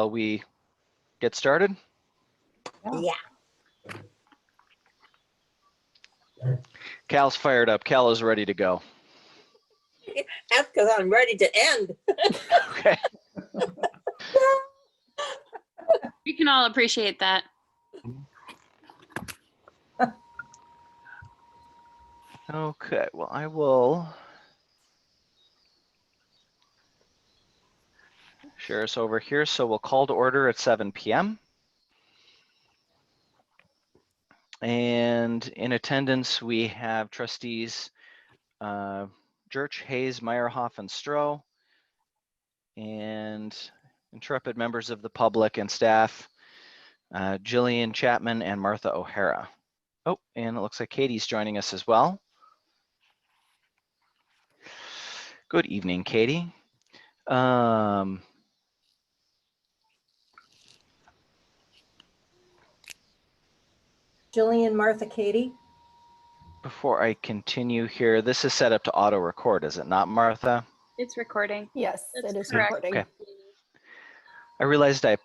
we get started? Yeah. Cal's fired up. Cal is ready to go. That's because I'm ready to end. Okay. We can all appreciate that. Okay, well, I will share us over here. So we'll call to order at 7 p.m. And in attendance, we have trustees Church, Hayes, Meyerhoff, and Stroh, and intrepid members of the public and staff, Jillian Chapman and Martha O'Hara. Oh, and it looks like Katie's joining us as well. Good evening, Katie. Jillian, Martha, Katie. Before I continue here, this is set up to auto record, is it not, Martha? It's recording. Yes, That's it is correct. recording. Okay. I realized I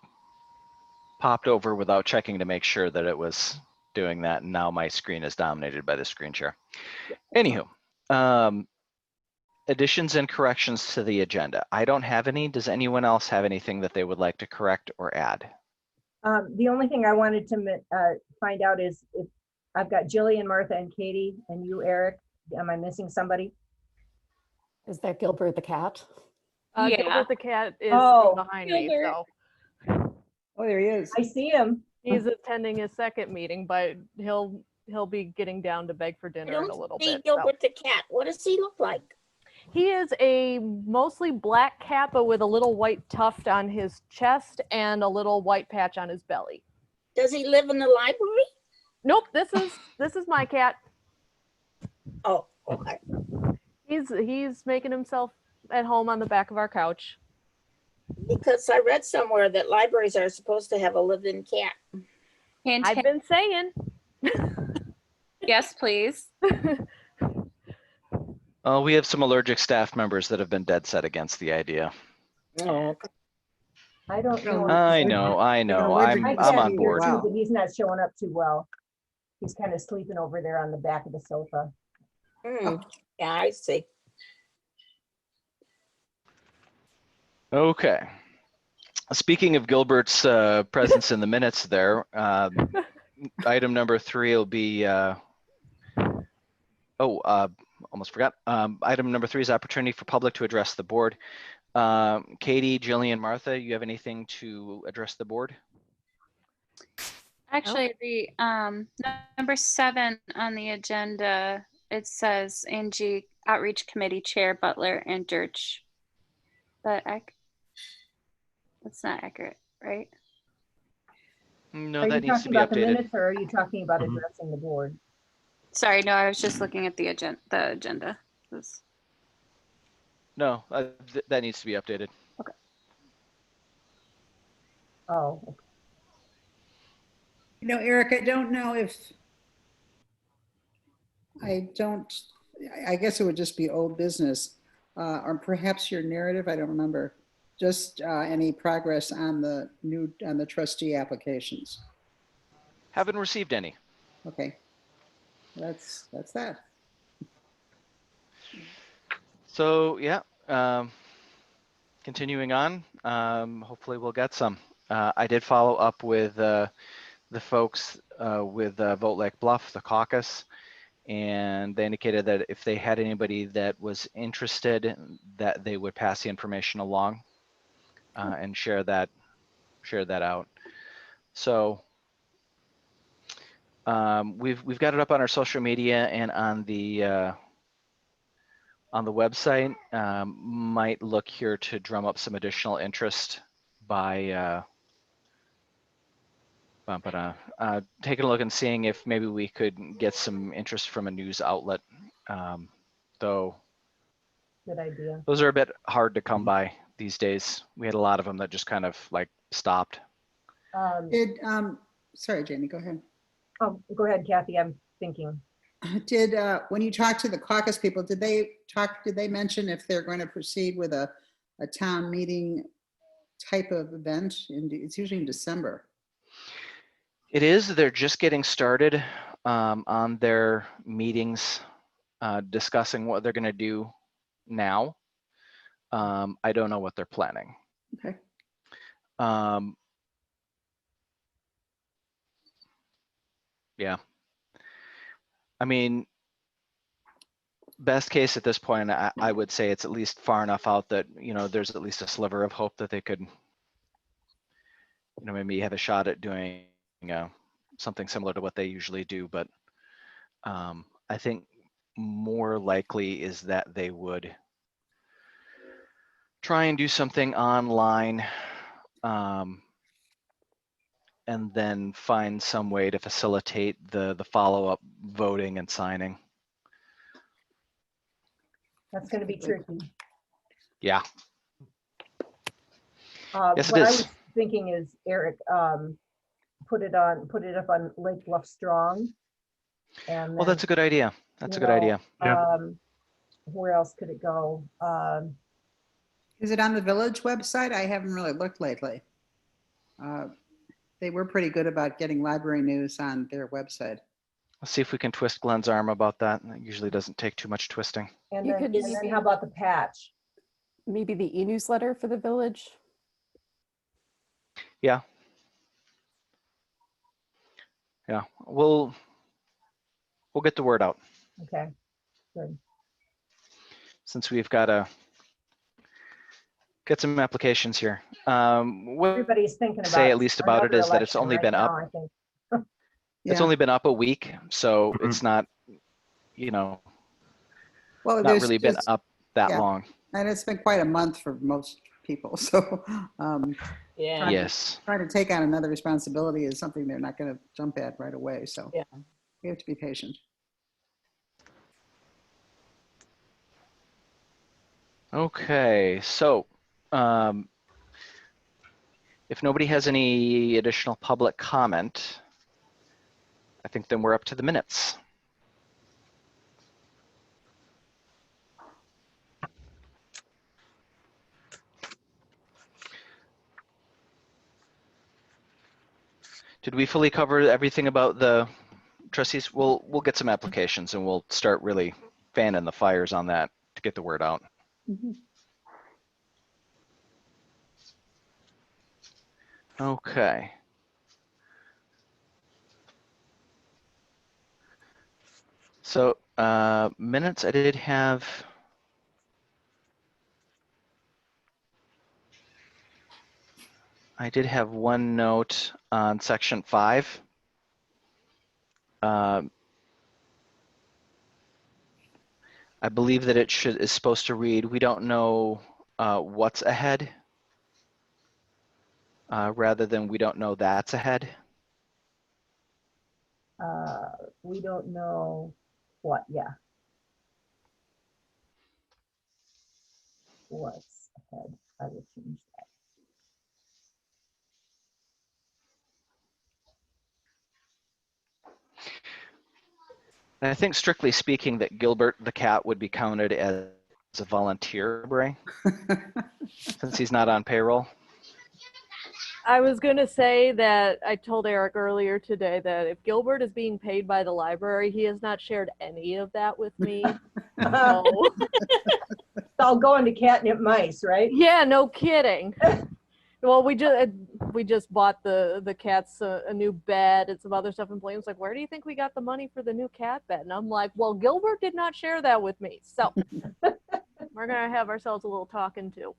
popped over without checking to make sure that it was doing that, and now my screen is dominated by the screen share. Anywho, additions and corrections to the agenda. I don't have any. Does anyone else have anything that they would like to correct or add? The only thing I wanted to find out is if I've got Jillian, Martha, and Katie, and you, Eric. Am I missing somebody? Is that Gilbert the cat? Yeah. Gilbert the cat is Oh, behind me, Gilbert. so Oh, there he is. I see him. he's attending his second meeting, but he'll be getting down to beg for I dinner in a don't little see bit. So. Gilbert the cat. What does he look like? He is a mostly black cat, but with a little white tuft on his chest and a little white patch on his belly. Does he live in the library? Nope, this is my cat. Oh, okay. He's making himself at home on the back of our couch. Because I read somewhere that libraries are supposed to have a live-in cat. Hint, I've hint. been saying. Yes, please. We have some allergic staff members that have been dead set against the idea. Oh, I don't know. I know. I'm I on can't board. hear too, but he's not showing up too well. He's kind of sleeping over there on the back of the sofa. yeah, I see. Okay. Speaking of Gilbert's presence in the minutes there, item number 3 will be, almost forgot. Item number 3 is opportunity for public to address the board. Katie, Jillian, Martha, you have anything to address the board? Actually, the number 7 on the agenda, it says Angie Outreach Committee Chair Butler and Dirch. But that's not accurate, right? No, Are you that needs to talking be about the updated. minutes or are you talking about Mhm. addressing the board? Sorry, no, I was just looking at the agenda. No, that needs to be updated. Oh, okay. You know, Eric, I don't know if, I guess it would just be old business, or perhaps your narrative, I don't remember. Just any progress on the trustee applications. Haven't received any. Okay, that's that. So yeah, continuing on, hopefully we'll get some. I did follow up with the folks with Vote Like Bluff, the caucus, and they indicated that if they had anybody that was interested, that they would pass the information along and share that out. So we've got it up on our social media and on the website. Might look here to drum up some additional interest by taking a look and seeing if maybe we could get some interest from a news outlet. Though Good idea. those are a bit hard to come by these days. We had a lot of them that just kind of like stopped. Sorry, Jamie, go ahead. Oh, go ahead, Kathy. I'm thinking. When you talked to the caucus people, did they mention if they're going to proceed with a town meeting type of event? It's usually in December. It is, they're just getting started on their meetings, discussing what they're gonna do now. I don't know what they're planning. Okay. Yeah. I mean, best case at this point, I would say it's at least far enough out that, you know, there's at least a sliver of hope that they could, you know, maybe have a shot at doing something similar to what they usually do. But I think more likely is that they would try and do something online, and then find some way to facilitate the follow-up voting and signing. That's gonna be tricky. Yeah. Yes, it What I is. was thinking is, Eric, put it up on Lake Bluff Strong. And Well, then, that's a good idea. That's a you good know, idea. Where else could it go? Is it on the village website? I haven't really looked lately. They were pretty good about getting library news on their website. Let's see if we can twist Glenn's arm about that. It usually doesn't take too much twisting. And You then, could and maybe- then how about the patch? Maybe the e-newsletter for the village. Yeah. Yeah. We'll get the word out, Okay, good. since we've got to get some applications here. What Everybody's thinking about. say at least about it another is that it's election only right been now, up. I think. It's Yeah. only been up a week, so it's not, you know, Well, not there's really been just- up that yeah. long. And it's been quite a month for most people. So Yeah. Yes. trying to take on another responsibility is something they're not going to jump at right away. So Yeah. we have to be patient. Okay, so if nobody has any additional public comment, I think then we're up to the minutes. Did we fully cover everything about the trustees? We'll get some applications and we'll start really fanning the fires on that to get the word out. Mhm. Okay. So minutes, I did have. I did have one note on section 5. I believe that it is supposed to read, we don't know what's ahead, rather than we don't know that's ahead. We don't know what, yeah. What's ahead? I will change that. And I think strictly speaking that Gilbert the cat would be counted as a volunteer, Bray, since he's not on payroll. I was going to say that I told Eric earlier today that if Gilbert is being paid by the library, he has not shared any of that with me. So, It's all going to catnip mice, right? yeah, no kidding. Well, we just bought the cats a new bed and some other stuff, and Blaine's like, "Where do you think we got the money for the new cat bed?" And I'm like, "Well, Gilbert did not share that with me, so we're gonna have ourselves a little talking to."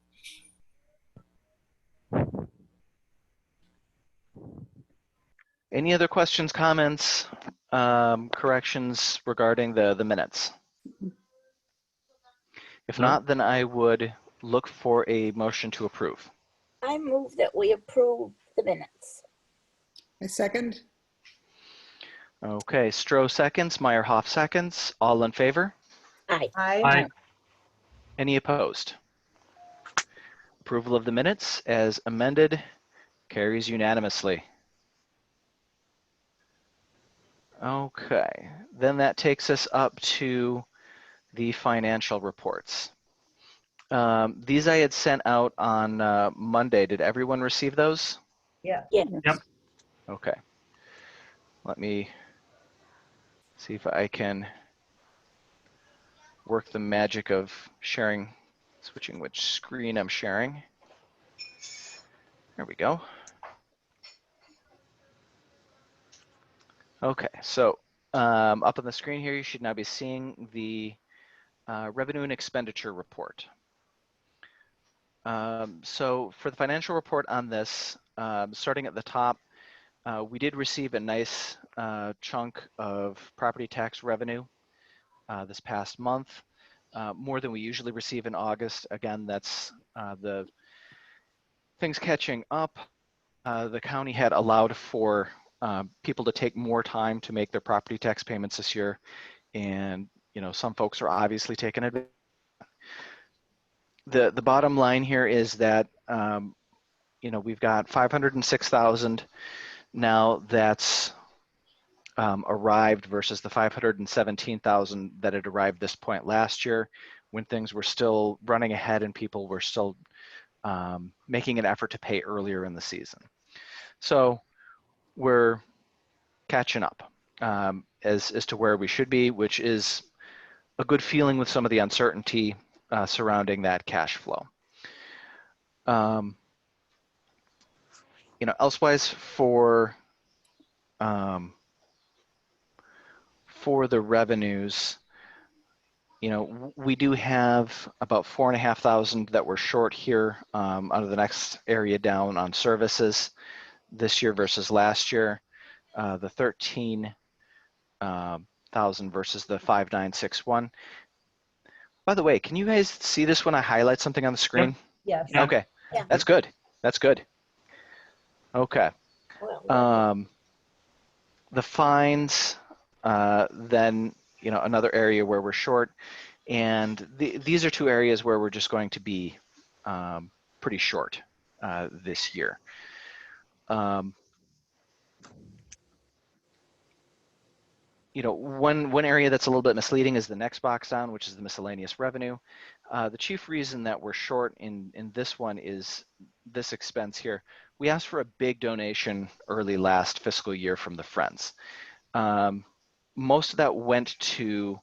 Any other questions, comments, corrections regarding the minutes? If not, then I would look for a motion to approve. I move that we approve the minutes. A second? Okay, Stroh seconds, Meyerhoff seconds. All in favor? Aye. I, Any opposed? Approval of the minutes as amended carries unanimously. Okay, then that takes us up to the financial reports. These I had sent out on Monday. Did everyone receive those? Yeah. Yeah. Yep. Okay. Let me see if I can work the magic of sharing, switching which screen I'm sharing. There we go. Okay, so up on the screen here, you should now be seeing the revenue and expenditure report. So for the financial report on this, starting at the top, we did receive a nice chunk of property tax revenue this past month, more than we usually receive in August. Again, that's the things catching up. The county had allowed for people to take more time to make their property tax payments this year, and some folks are obviously taking advantage. The bottom line here is that we've got 506,000 now that's arrived versus the 517,000 that had arrived this point last year, when things were still running ahead and people were still making an effort to pay earlier in the season. So we're catching up as to where we should be, which is a good feeling with some of the uncertainty surrounding that cash flow. Elsewise for the revenues, we do have about 4,500 that we're short here out of the next area down on services this year versus last year. The 13,000 versus the 5,961. By the way, can you guys see this when I highlight something on the screen? Yes. Yeah. Okay, Yeah. that's good. That's good. Okay. Well, The fines, then another area where we're short, and these are two areas where we're just going to be pretty short this year. One area that's a little bit misleading is the next box down, which is the miscellaneous revenue. The chief reason that we're short in this one is this expense here. We asked for a big donation early last fiscal year from the Friends. Most of that went to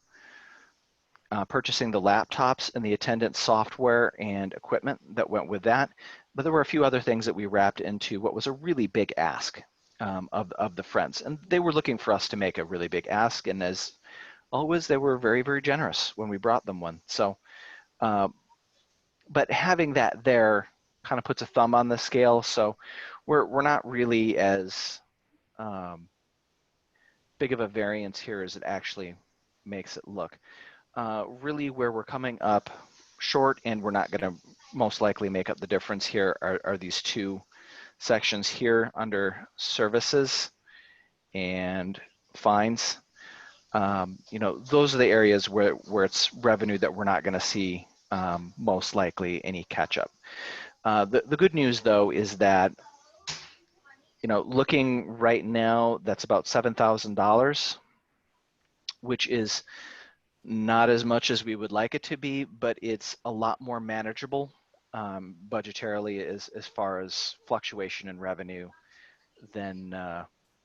purchasing the laptops and the attendance software and equipment that went with that. But there were a few other things that we wrapped into what was a really big ask of the Friends. And they were looking for us to make a really big ask. And as always, they were very, very generous when we brought them one. So, but having that there kind of puts a thumb on the scale. So we're not really as big of a variance here as it actually makes it look. Really where we're coming up short, and we're not going to most likely make up the difference here, are these two sections here under services and fines. Those are the areas where it's revenue that we're not going to see most likely any catch up. The good news though is that looking right now, that's about $7,000, which is not as much as we would like it to be, but it's a lot more manageable budgetarily as far as fluctuation in revenue than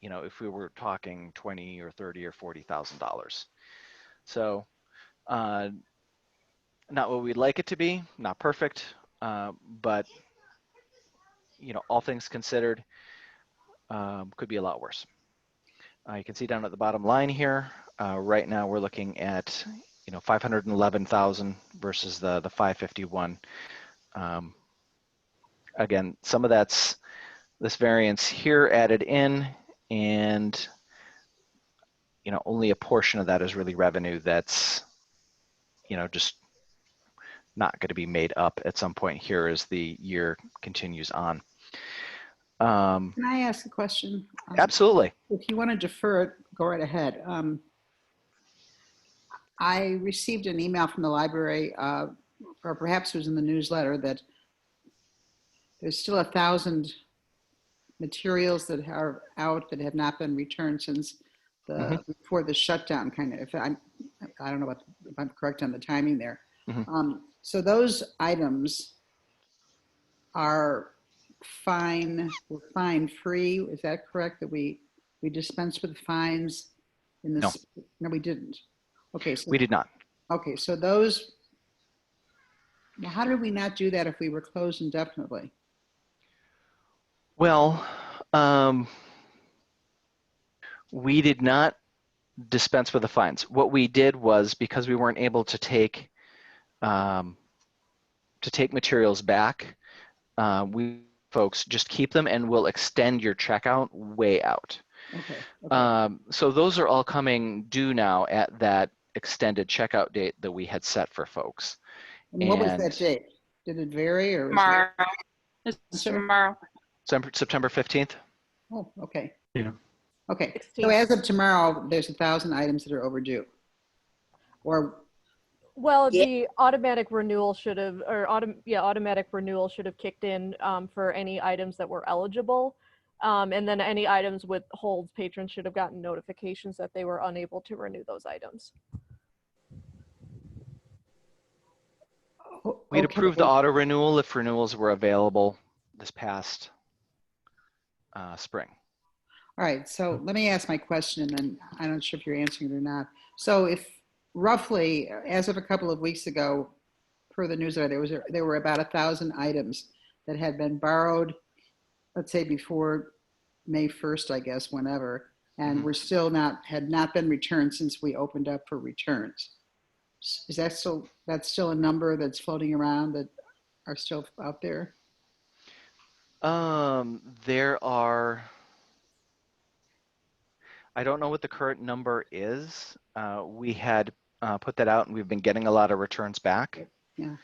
if we were talking $20,000 or $30,000 or $40,000. So not what we'd like it to be, not perfect, but all things considered, could be a lot worse. You can see down at the bottom line here, right now we're looking at 511,000 versus the 551. Again, some of that's this variance here added in, and only a portion of that is really revenue that's just not going to be made up at some point here as the year continues on. Can I ask a question? Absolutely. If you want to defer it, go right ahead. I received an email from the library, or perhaps it was in the newsletter, that there's still 1,000 materials that are out that have not been returned since before the shutdown. Kind of, I don't know if I'm correct on the timing there. So those items are we're fine free. Is that correct? That we dispense with fines in this? No, we didn't. Okay, so We did not. okay, so those. Well, how did we not do that if we were closed indefinitely? Well, we did not dispense with the fines. What we did was, because we weren't able to take materials back, we folks just keep them and we'll extend your checkout way out. Okay. Okay. So those are all coming due now at that extended checkout date that we had set for folks. And what was that And date? Did it vary or? Tomorrow. It's sorry? tomorrow. September 15th. Oh, okay. Yeah. Okay. 16. So as of tomorrow, there's 1,000 items that are overdue. Or Well, Yeah. the automatic renewal should have, or automatic renewal should have kicked in for any items that were eligible. And then any items with holds, patrons should have gotten notifications that they were unable to renew those items. We'd okay. approved the auto renewal if renewals were available this past spring. All right, so let me ask my question, and then I'm not sure if you're answering it or not. So if roughly, as of a couple of weeks ago, per the newsletter, there were about 1,000 items that had been borrowed, let's say before May 1st, I guess, whenever, and were still had not been returned since we opened up for returns. Is that that's still a number that's floating around that are still out there? There are, I don't know what the current number is. We had put that out and we've been getting a lot of returns back. Yeah.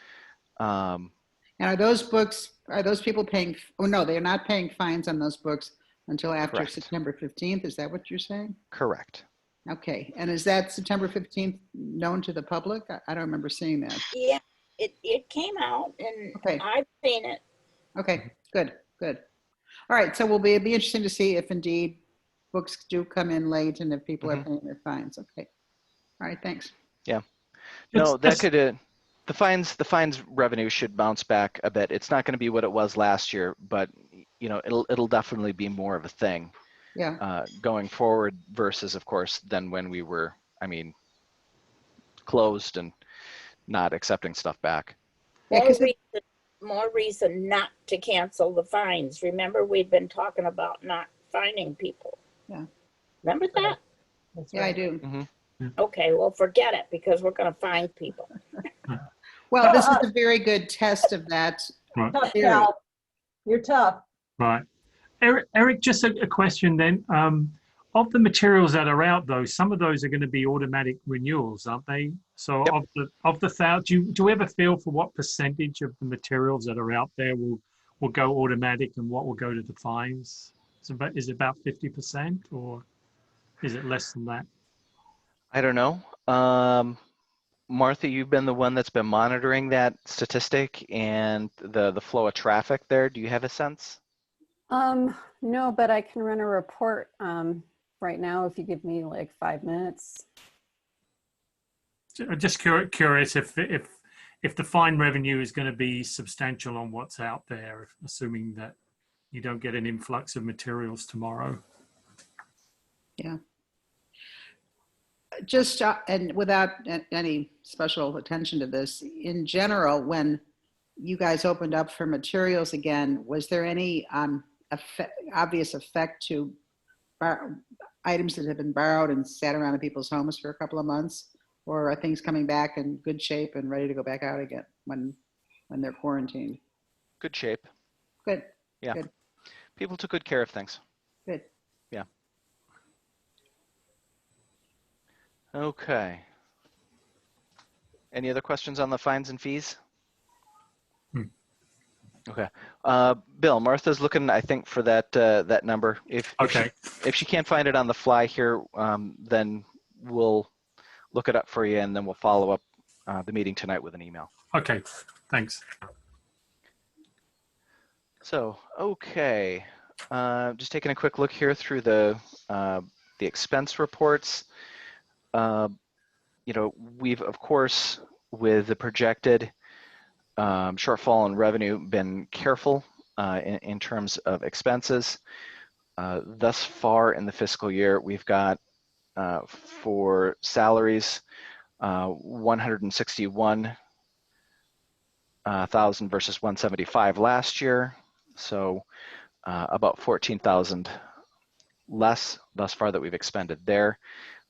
Um, And are those people paying, oh no, they're not paying fines on those books until after Correct. September 15th? Is that what you're saying? correct. Okay, and is that September 15th known to the public? I don't remember seeing that. Yeah, it came out and Okay. I've seen it. Okay, good. All right, so it'll be interesting to see if indeed books do come in late and if people are paying their fines. Okay. All right, thanks. No, that It's- could, the fines revenue should bounce back a bit. It's not going to be what it was last year, but you know, it'll definitely be more of a thing Yeah, going forward versus, of course, than when we were, closed and not accepting stuff back. Yeah, More 'cause more reason not to cancel the fines. Remember, we'd been talking about not fining people. Yeah. Remember that? That's yeah, I right. do. Okay, well, forget it because we're gonna fine people. Well, this is a very good test of that. Right. Tough, theory. Cal. You're tough. Right. Eric, just a question then. Of the materials that are out, though, some of those are going to be automatic renewals, aren't they? So Yep. of the thousand, do you ever feel for what percentage of the materials that are out there will go automatic and what will go to the fines? Is it about 50% or is it less than that? I don't know. Martha, you've been the one that's been monitoring that statistic and the flow of traffic there. Do you have a sense? No, but I can run a report right now if you give me like 5 minutes. Just curious if the fine revenue is going to be substantial on what's out there, assuming that you don't get an influx of materials tomorrow. Yeah. Just, and without any special attention to this, in general, when you guys opened up for materials again, was there any obvious effect to items that have been borrowed and sat around in people's homes for a couple of months? Or are things coming back in good shape and ready to go back out again when they're quarantined? Good shape. Good. Yeah. Good. People took good care of things. Good. Yeah. Okay. Any other questions on the fines and fees? Okay. Bill, Martha's looking, I think, for that that number. If she can't find it on the fly here, then we'll look it up for you, and then we'll follow up the meeting tonight with an email. Okay, thanks. So, okay, just taking a quick look here through the expense reports. You know, we've, of course, with the projected shortfall in revenue, been careful in terms of expenses. Thus far in the fiscal year, we've got for salaries, 161,000 versus 175 last year. So about 14,000 less thus far that we've expended there.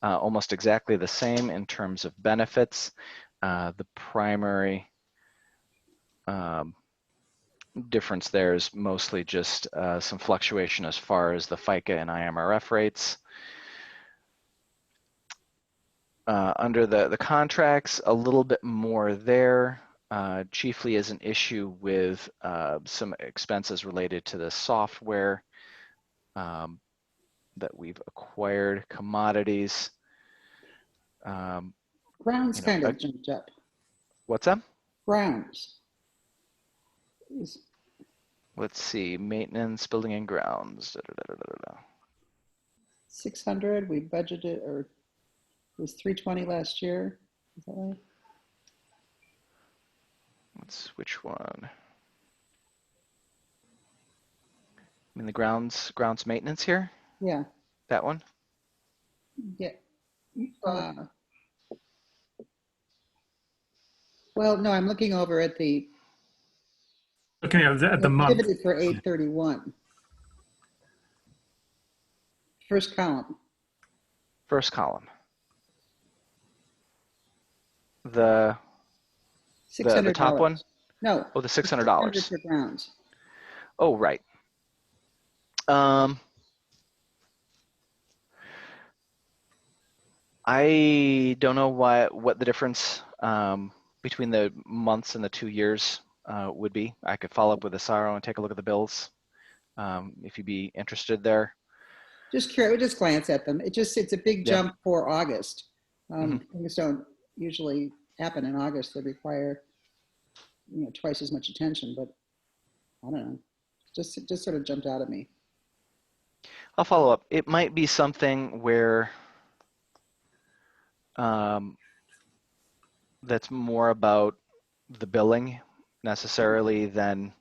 Almost exactly the same in terms of benefits. The primary difference there is mostly just some fluctuation as far as the FICA and IMRF rates. Under the contracts, a little bit more there, chiefly as an issue with some expenses related to the software that we've acquired, commodities. Grounds You know, kind of jumped up. What's that? Grounds. Let's see, maintenance, building and grounds. 600, we budgeted, or it was 320 last year. Is that right? Which one? I mean the grounds maintenance here? Yeah. That one? Yeah. Well, no, I'm looking over at the Okay, at the month. activity for 831. First column. First column. The $600. top one? No. Oh, the $600. $600 for grounds. Oh, right. I don't know what the difference between the months and the 2 years would be. I could follow up with Asaro and take a look at the bills if you'd be interested there. Just curious, just glance at them. It's a big Yeah. jump for August. Mhm. Things don't usually happen in August that require, twice as much attention, but I don't know. Just sort of jumped out at me. I'll follow up. It might be something where that's more about the billing necessarily than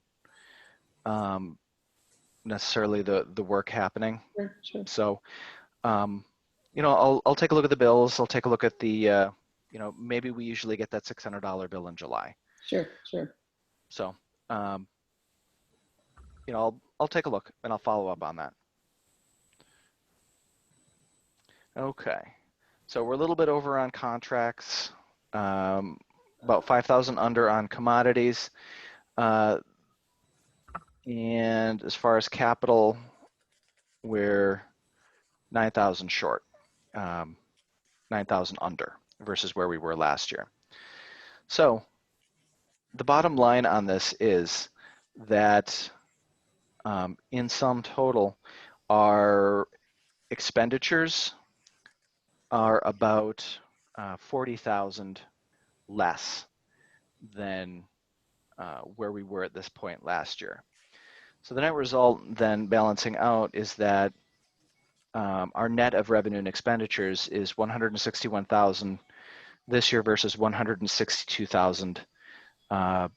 necessarily the work happening. Sure. So, I'll take a look at the bills. I'll take a look at the, maybe we usually get that $600 bill in July. Sure. So, I'll take a look and I'll follow up on that. Okay, so we're a little bit over on contracts, about 5,000 under on commodities. And as far as capital, we're 9,000 short, 9,000 under versus where we were last year. So the bottom line on this is that in sum total, our expenditures are about 40,000 less than where we were at this point last year. So the net result then balancing out is that our net of revenue and expenditures is 161,000 this year versus 162,000 at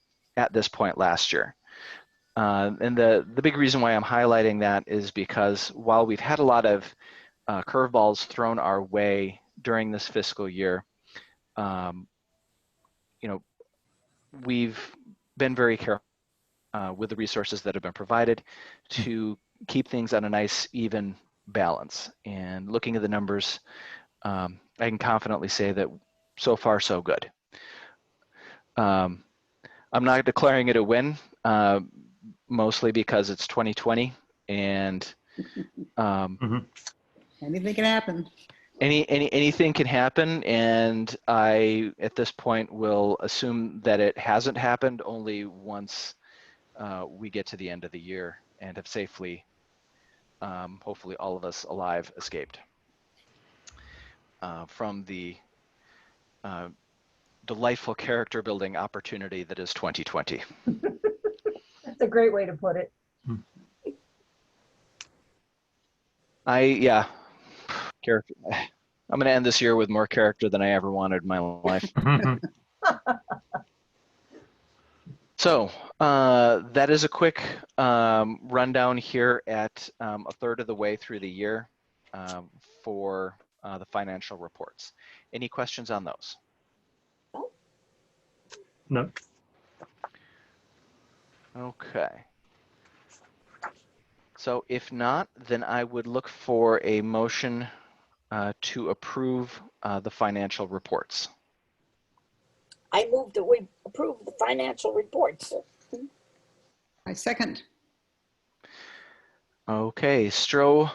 this point last year. And the big reason why I'm highlighting that is because while we've had a lot of curveballs thrown our way during this fiscal year, we've been very careful with the resources that have been provided to keep things on a nice, even balance. And looking at the numbers, I can confidently say that so far, so good. I'm not declaring it a win, mostly because it's 2020 and Anything can happen. Anything can happen, and I, at this point, will assume that it hasn't happened only once we get to the end of the year and have safely, hopefully all of us alive, escaped from the delightful character building opportunity that is 2020. That's a great way to put it. Character. I'm going to end this year with more character than I ever wanted in my life. So that is a quick rundown here at a third of the way through the year for the financial reports. Any questions on those? No. Okay. So if not, then I would look for a motion to approve the financial reports. I move that we approve the financial reports. I second. Okay, Stroh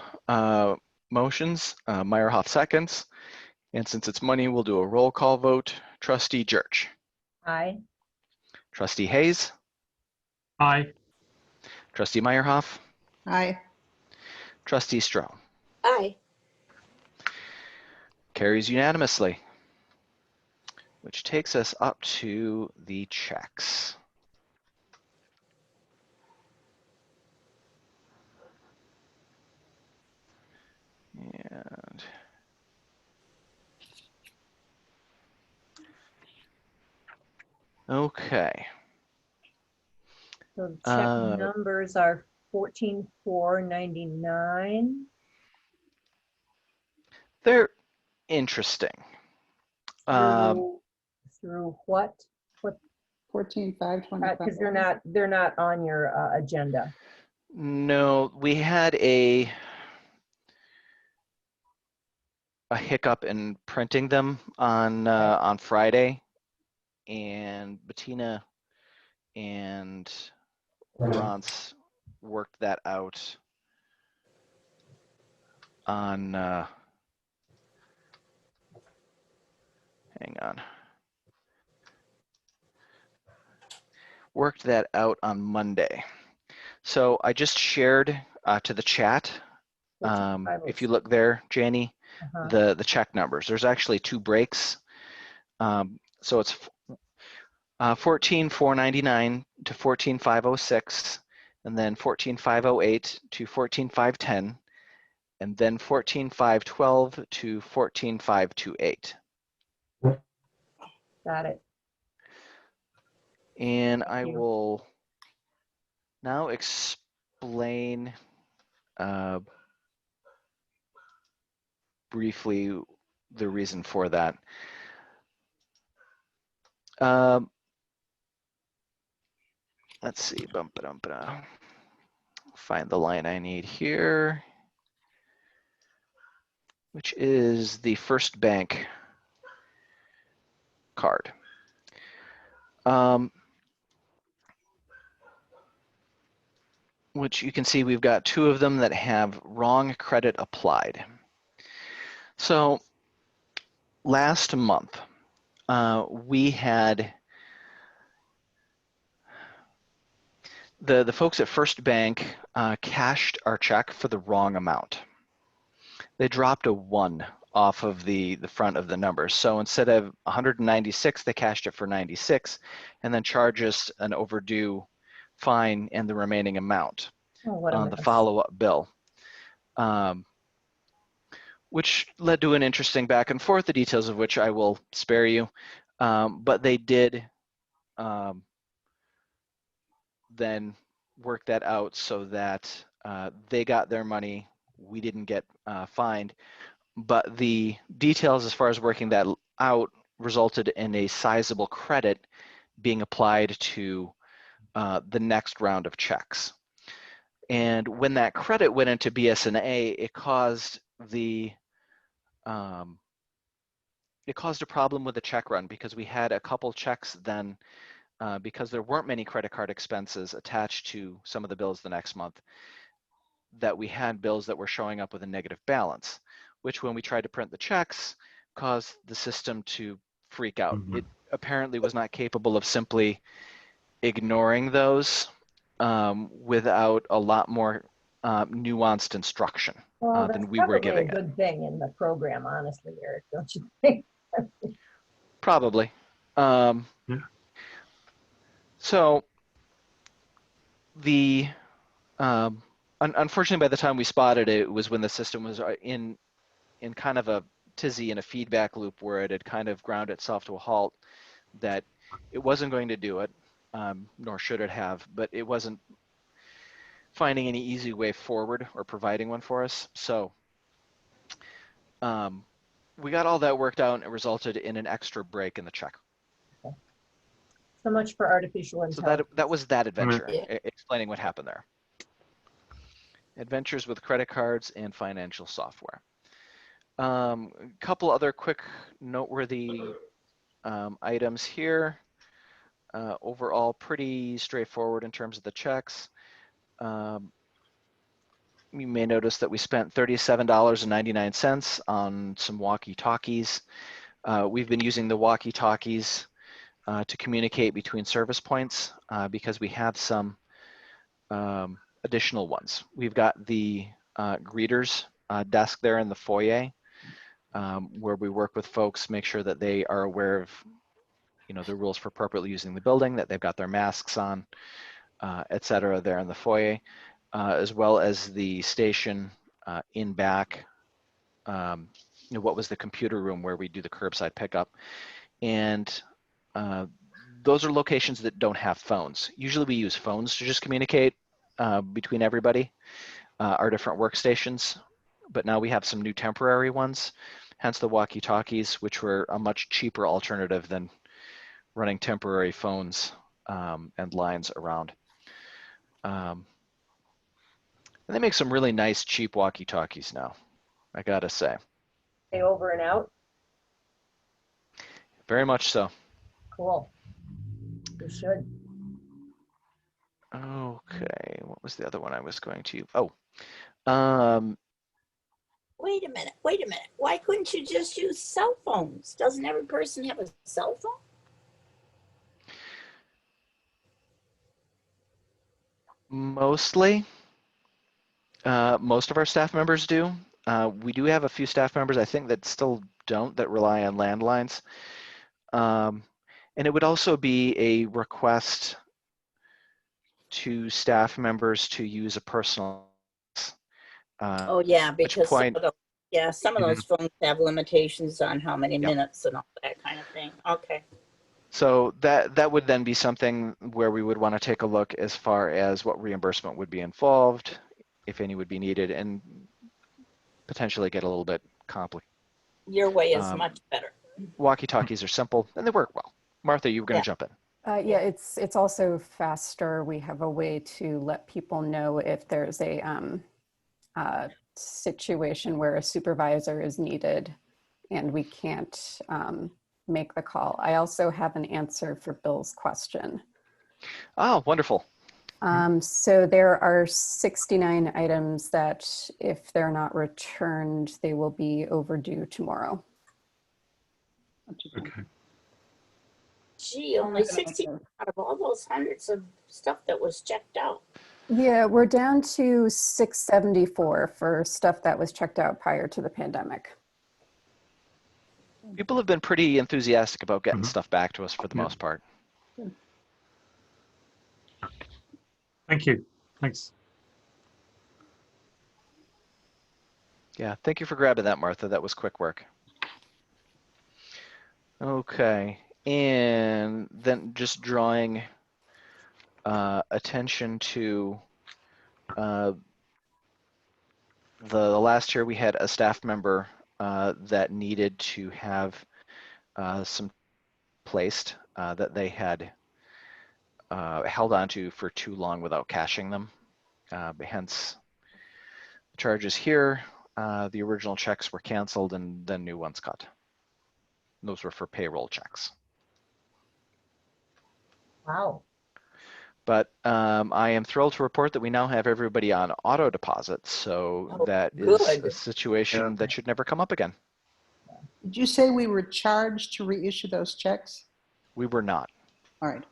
motions, Meyerhoff seconds. And since it's money, we'll do a roll call vote. Trustee Church. Aye. Trustee Hayes. Aye. Trustee Meyerhoff. Aye. Trustee Stroh. Aye. Carries unanimously. Which takes us up to the checks. And okay. So the check numbers are 14,499. They're interesting. Through what? 14,525. Because they're not on your agenda. No, we had a hiccup in printing them on Friday, and Bettina and Ronce worked that out on hang on. Worked that out on Monday. So I just shared to the chat. If you look there, Janie, the check numbers. There's actually two breaks. So it's 14,499 to 14,506, and then 14,508 to 14,510, and then 14,512 to 14,528. Got it. And Thank I you. will now explain briefly the reason for that. Let's see, find the line I need here, which is the First Bank card. Which you can see we've got two of them that have wrong credit applied. So last month, we had the folks at First Bank cashed our check for the wrong amount. They dropped a 1 off of the front of the numbers. So instead of 196, they cashed it for 96 and then charged us an overdue fine and the remaining amount on the follow-up bill. Which led to an interesting back and forth, the details of which I will spare you. But they did then work that out so that they got their money, we didn't get fined. But the details as far as working that out resulted in a sizable credit being applied to the next round of checks. And when that credit went into BS&A, it caused it caused a problem with the check run because we had a couple checks then because there weren't many credit card expenses attached to some of the bills the next month, that we had bills that were showing up with a negative balance, which when we tried to print the checks caused the system to freak out. It apparently was not capable of simply ignoring those without a lot more nuanced instruction than we were giving it. That's probably a good thing in the program, honestly, Eric, don't you think? Probably. Yeah. So the unfortunately, by the time we spotted it, it was when the system was in kind of a tizzy and a feedback loop where it had kind of ground itself to a halt, that it wasn't going to do it. nor should it have, but it wasn't finding any easy way forward or providing one for us. So we got all that worked out and it resulted in an extra break in the check. So much for artificial So intelligence. that was that adventure, Yeah. explaining what happened there. Adventures with credit cards and financial software. A couple other quick noteworthy items here. Overall, pretty straightforward in terms of the checks. You may notice that we spent $37.99 on some walkie-talkies. We've been using the walkie-talkies to communicate between service points because we have some additional ones. We've got the greeters desk there in the foyer where we work with folks, make sure that they are aware of the rules for appropriately using the building, that they've got their masks on, et cetera, there in the foyer, as well as the station in back, what was the computer room where we do the curbside pickup. And those are locations that don't have phones. Usually we use phones to just communicate between everybody, our different workstations, but now we have some new temporary ones, hence the walkie-talkies, which were a much cheaper alternative than running temporary phones and lines around. And they make some really nice cheap walkie-talkies now, I gotta say. Stay over and out. Very much so. Cool. You should. Okay, what was the other one I was going to? Oh, Wait a minute. Why couldn't you just use cell phones? Doesn't every person have a cell phone? mostly. Most of our staff members do. We do have a few staff members, I think, that still don't, that rely on landlines. And it would also be a request to staff members to use a personal. Oh, yeah, which because point, some of those phones have limitations on how many minutes and all that kind of thing. Okay. so that would then be something where we would want to take a look as far as what reimbursement would be involved, if any would be needed, and potentially get a little bit complicated. Your way is much better. Walkie-talkies are simple and they work well. Martha, you were going to jump in. Yeah, it's also faster. We have a way to let people know if there's a situation where a supervisor is needed and we can't make the call. I also have an answer for Bill's question. Oh, wonderful. So there are 69 items that if they're not returned, they will be overdue tomorrow. Okay. Gee, only 60 out of all those hundreds of stuff that was checked out. Yeah, we're down to 674 for stuff that was checked out prior to the pandemic. People have been pretty enthusiastic about getting stuff back to us for the most part. Thank you. Thanks. Yeah, thank you for grabbing that, Martha. That was quick work. Okay, and then just drawing attention to the last year we had a staff member that needed to have some placed that they had held onto for too long without cashing them. Hence, the charges here. The original checks were canceled and then new ones cut. Those were for payroll checks. Wow. But I am thrilled to report that we now have everybody on auto deposit. So that is good. a situation that should never come up again. Did you say we were charged to reissue those checks? We were not. All right.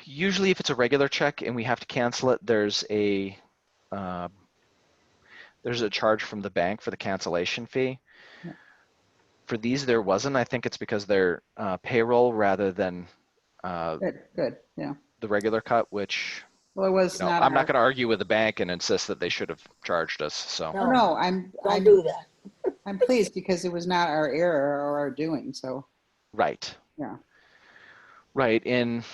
Usually if it's a regular check and we have to cancel it, there's a charge from the bank for the cancellation fee. Yeah. For these, there wasn't. I think it's because they're payroll rather than Good. Yeah. the regular cut, which Well, it was not. I'm not going to argue with the bank and insist that they should have charged us. So No, I'm Don't do that. I'm pleased because it was not our error or our doing, so, Right. yeah. Right. And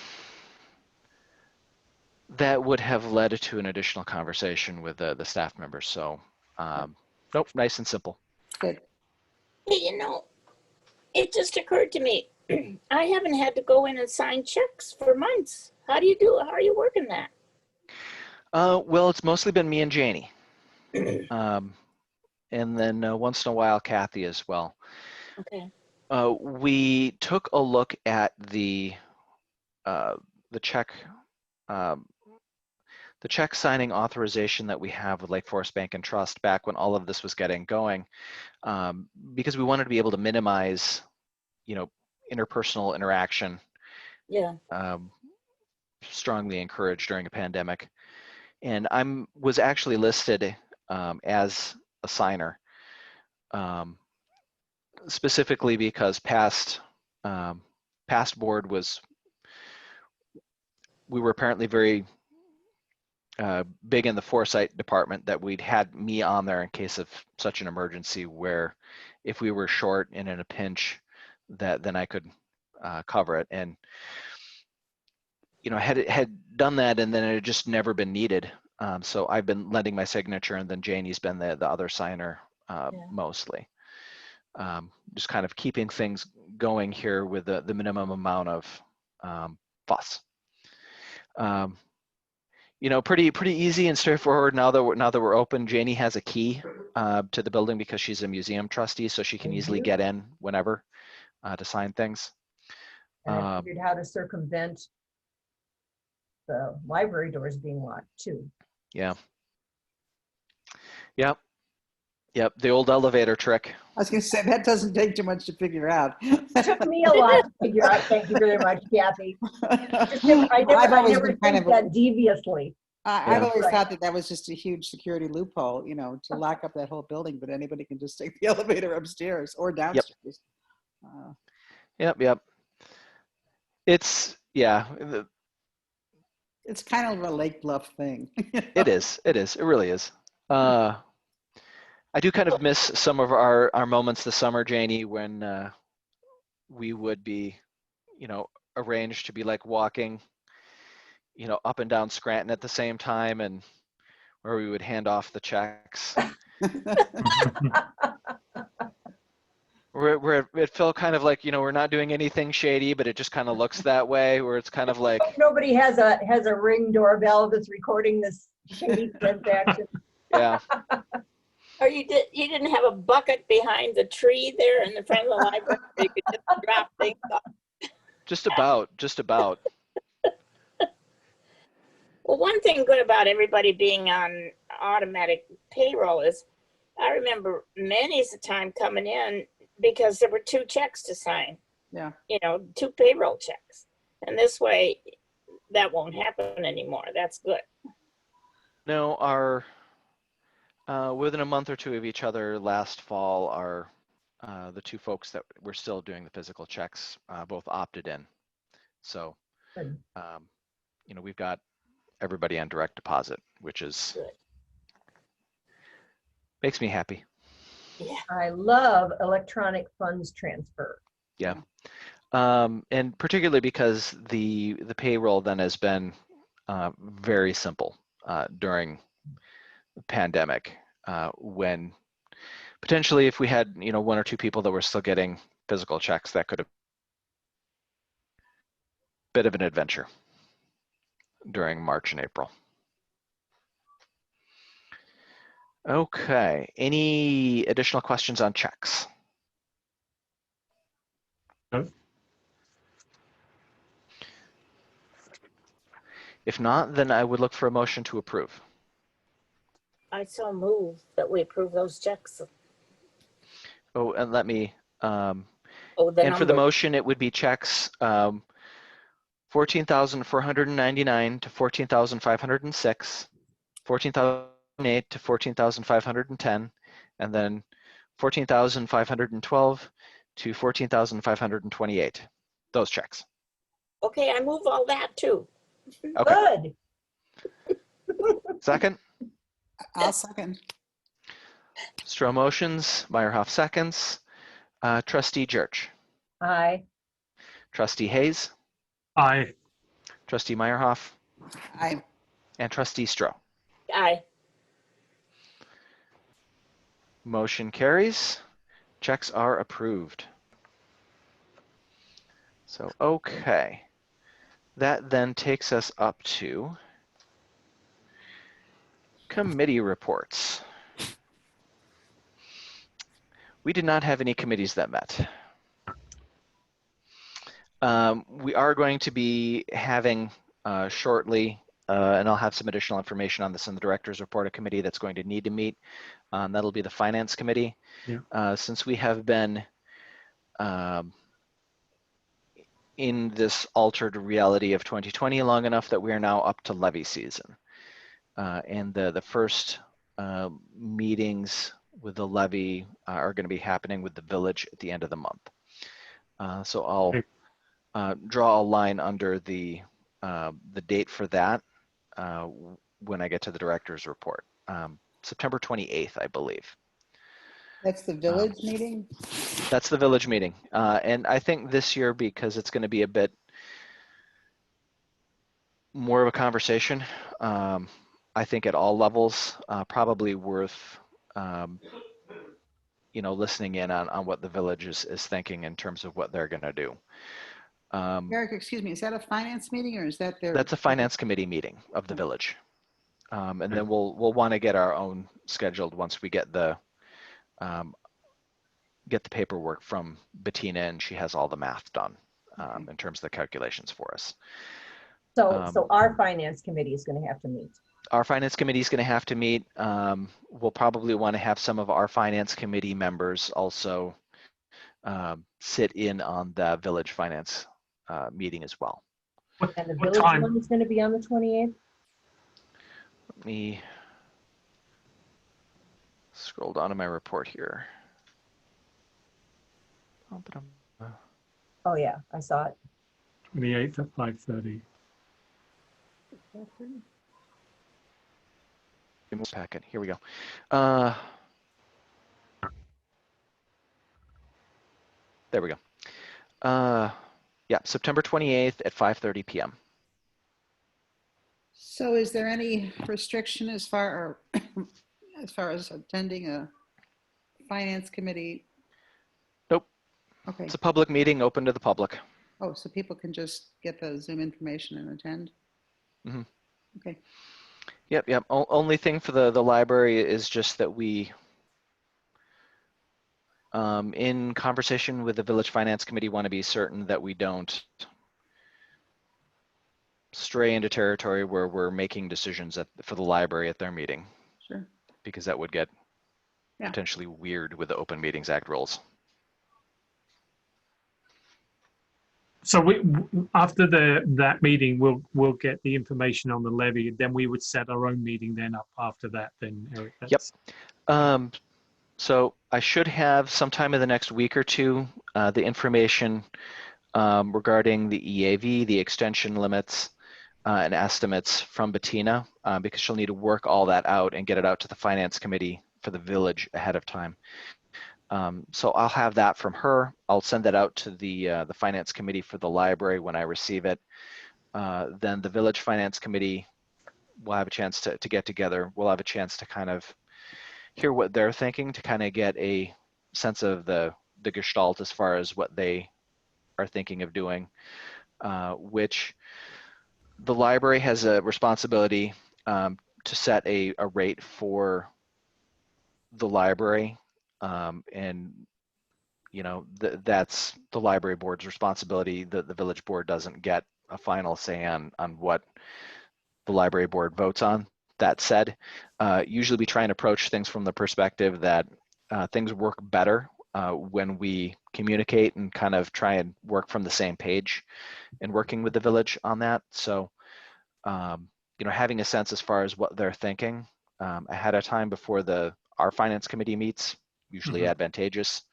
that would have led to an additional conversation with the staff members. So, nope, nice and simple. Good. Hey, it just occurred to me, I haven't had to go in and sign checks for months. How do you do it? How are you working that? Well, it's mostly been me and Janie. And then once in a while, Kathy as well. Okay. We took a look at the check signing authorization that we have with Lake Forest Bank and Trust back when all of this was getting going, because we wanted to be able to minimize, interpersonal interaction. Yeah. Strongly encouraged during a pandemic, and was actually listed as a signer, specifically because past board we were apparently very big in the foresight department that we'd had me on there in case of such an emergency, where if we were short and in a pinch, then I could cover it. And had done that, and then it had just never been needed. So I've been lending my signature, and then Janie's been the other signer mostly. Just kind of keeping things going here with the minimum amount of fuss. Pretty easy and straightforward now that we're open. Janie has a key to the building because she's a museum trustee, so she can easily get in whenever to sign things. And I figured how to circumvent the library doors being locked too. Yeah. Yep. The old elevator trick. I was going to say, that doesn't take too much to figure out. It took me a lot to figure out. Thank you very much, Kathy. I never think that deviously. I've always thought that was just a huge security loophole, to lock up that whole building, but anybody can just take the elevator upstairs or downstairs. Yep. It's it's kind of a Lake Bluff thing. It is. It really is. I do kind of miss some of our moments this summer, Janie, when we would be, arranged to be like walking, up and down Scranton at the same time, and where we would hand off the checks. Where it felt kind of like, we're not doing anything shady, but it just kind of looks that way, where it's kind of like nobody has a Ring doorbell that's recording this shady transaction. Yeah. Or you didn't have a bucket behind the tree there in the front of the library where you could just drop things off. Just about. Well, one thing good about everybody being on automatic payroll is I remember many's the time coming in because there were 2 checks to sign. Yeah. 2 payroll checks. And this way that won't happen anymore. That's good. No, our within a month or two of each other last fall, our the 2 folks that were still doing the physical checks both opted in. So, we've got everybody on direct deposit, which is good. Makes me happy. Yeah. I love electronic funds transfer. Yeah. And particularly because the payroll then has been very simple during the pandemic, when potentially if we had 1 or 2 people that were still getting physical checks, that could have been a bit of an adventure during March and April. Okay, any additional questions on checks? No. If not, then I would look for a motion to approve. I so move that we approve those checks. Oh, and let me, For the motion, it would be checks 14,499 to 14,506, 14,008 to 14,510, and then 14,512 to 14,528. Those checks. Okay, I move all that too. Okay. Good. Second? I'll second. Stroh motions, Meyerhoff seconds. Trustee Church, Aye. Trustee Hayes, Aye. Trustee Meyerhoff, I, and Trustee Stroh. Aye. Motion carries. Checks are approved. So, okay. That then takes us up to committee reports. We did not have any committees that met. We are going to be having shortly, and I'll have some additional information on this in the director's report, a committee that's going to need to meet. That'll be the Finance Committee. Yeah. Since we have been in this altered reality of 2020 long enough that we are now up to levy season. And the first meetings with the levy are going to be happening with the village at the end of the month. So I'll draw a line under the date for that when I get to the director's report. September 28th, I believe. that's the village meeting? That's the village meeting. And I think this year, because it's going to be a bit more of a conversation, I think at all levels, probably worth listening in on what the village is thinking in terms of what they're going to do. Eric, excuse me, is that a finance meeting or is that their? That's a finance committee meeting of the village. And then we'll want to get our own scheduled once we get the paperwork from Bettina and she has all the math done in terms of the calculations for us. So our finance committee is going to have to meet. Our finance committee is going to have to meet. We'll probably want to have some of our finance committee members also sit in on the village finance meeting as well. And the What village time? one is going to be on the 28th? Let me scroll down to my report here. Oh yeah, I saw it. 28th at 5:30. Packet. Here we go. There we go. Yeah, September 28th at 5:30 p.m. So is there any restriction as far as attending a finance committee? Nope. Okay. It's a public meeting open to the public. Oh, so people can just get the Zoom information and attend? Mm-hmm. Okay. Yep. Only thing for the library is just that we, in conversation with the village finance committee, want to be certain that we don't stray into territory where we're making decisions for the library at their meeting. Sure. Because that would get potentially weird with the Open Meetings Act rules. So after that meeting, we'll get the information on the levy. Then we would set our own meeting then up after that. Then Eric. Yep. So I should have sometime in the next week or two the information regarding the EAV, the extension limits, and estimates from Bettina because she'll need to work all that out and get it out to the finance committee for the village ahead of time. So I'll have that from her. I'll send that out to the finance committee for the library when I receive it. Then the village finance committee will have a chance to get together. We'll have a chance to kind of hear what they're thinking to kind of get a sense of the gestalt as far as what they are thinking of doing, which the library has a responsibility to set a rate for the library. And that's the library board's responsibility. The village board doesn't get a final say on what the library board votes on. That said, usually we try and approach things from the perspective that things work better when we communicate and kind of try and work from the same page and working with the village on that. So, having a sense as far as what they're thinking ahead of time before our finance committee meets, usually advantageous.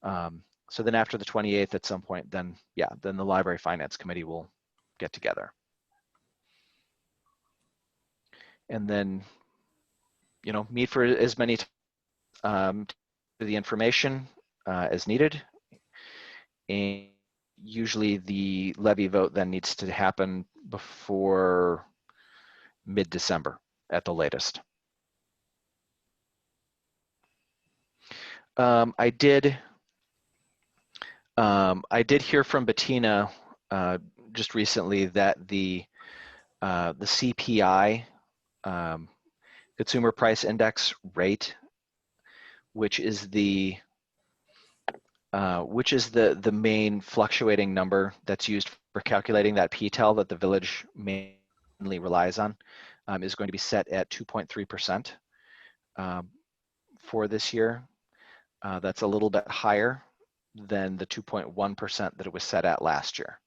So then after the 28th at some point, then the library finance committee will get together. And then, meet for as many times the information as needed. And usually the levy vote then needs to happen before mid-December at the latest. I did hear from Bettina just recently that the CPI, Consumer Price Index rate, which is the main fluctuating number that's used for calculating that PTEL that the village mainly relies on, is going to be set at 2.3% for this year. That's a little bit higher than the 2.1% that it was set at last year.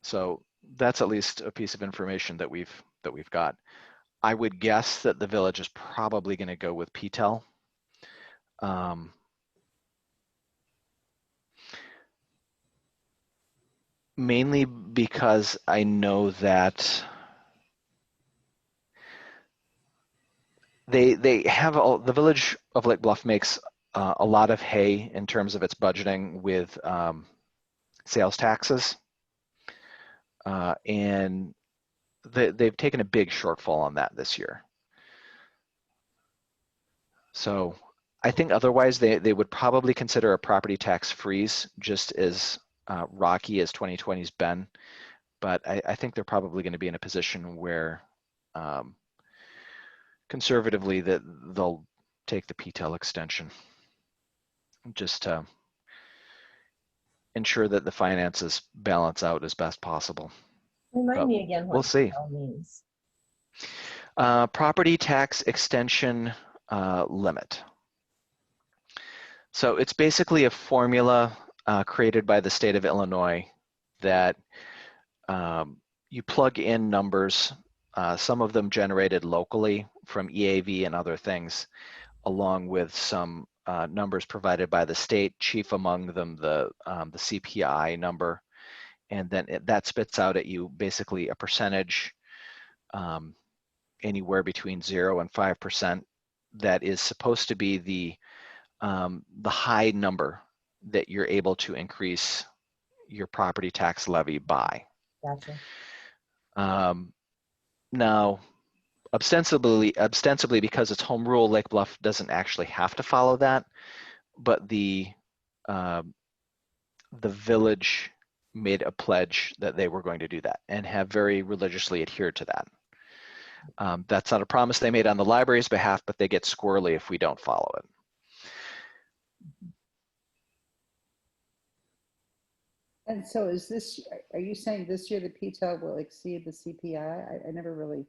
So that's at least a piece of information that we've got. I would guess that the village is probably going to go with PTEL. Mainly because I know that they have the village of Lake Bluff makes a lot of hay in terms of its budgeting with sales taxes, and they've taken a big shortfall on that this year. So I think otherwise they would probably consider a property tax freeze, just as rocky as 2020's been. But I think they're probably going to be in a position where conservatively that they'll take the PTEL extension, just to ensure that the finances balance out as best possible. Remind me again what we'll see. PTEL means. Property tax extension limit. So it's basically a formula created by the state of Illinois that you plug in numbers, some of them generated locally from EAV and other things, along with some numbers provided by the state, chief among them the CPI number, and then that spits out at you basically a percentage anywhere between 0 and 5% that is supposed to be the high number that you're able to increase your property tax levy by. Gotcha. Now, ostensibly, because it's home rule, Lake Bluff doesn't actually have to follow that, but the village made a pledge that they were going to do that and have very religiously adhered to that. That's not a promise they made on the library's behalf, but they get squirrely if we don't follow it. And so is this, are you saying this year the PTEL will exceed the CPI? I never really.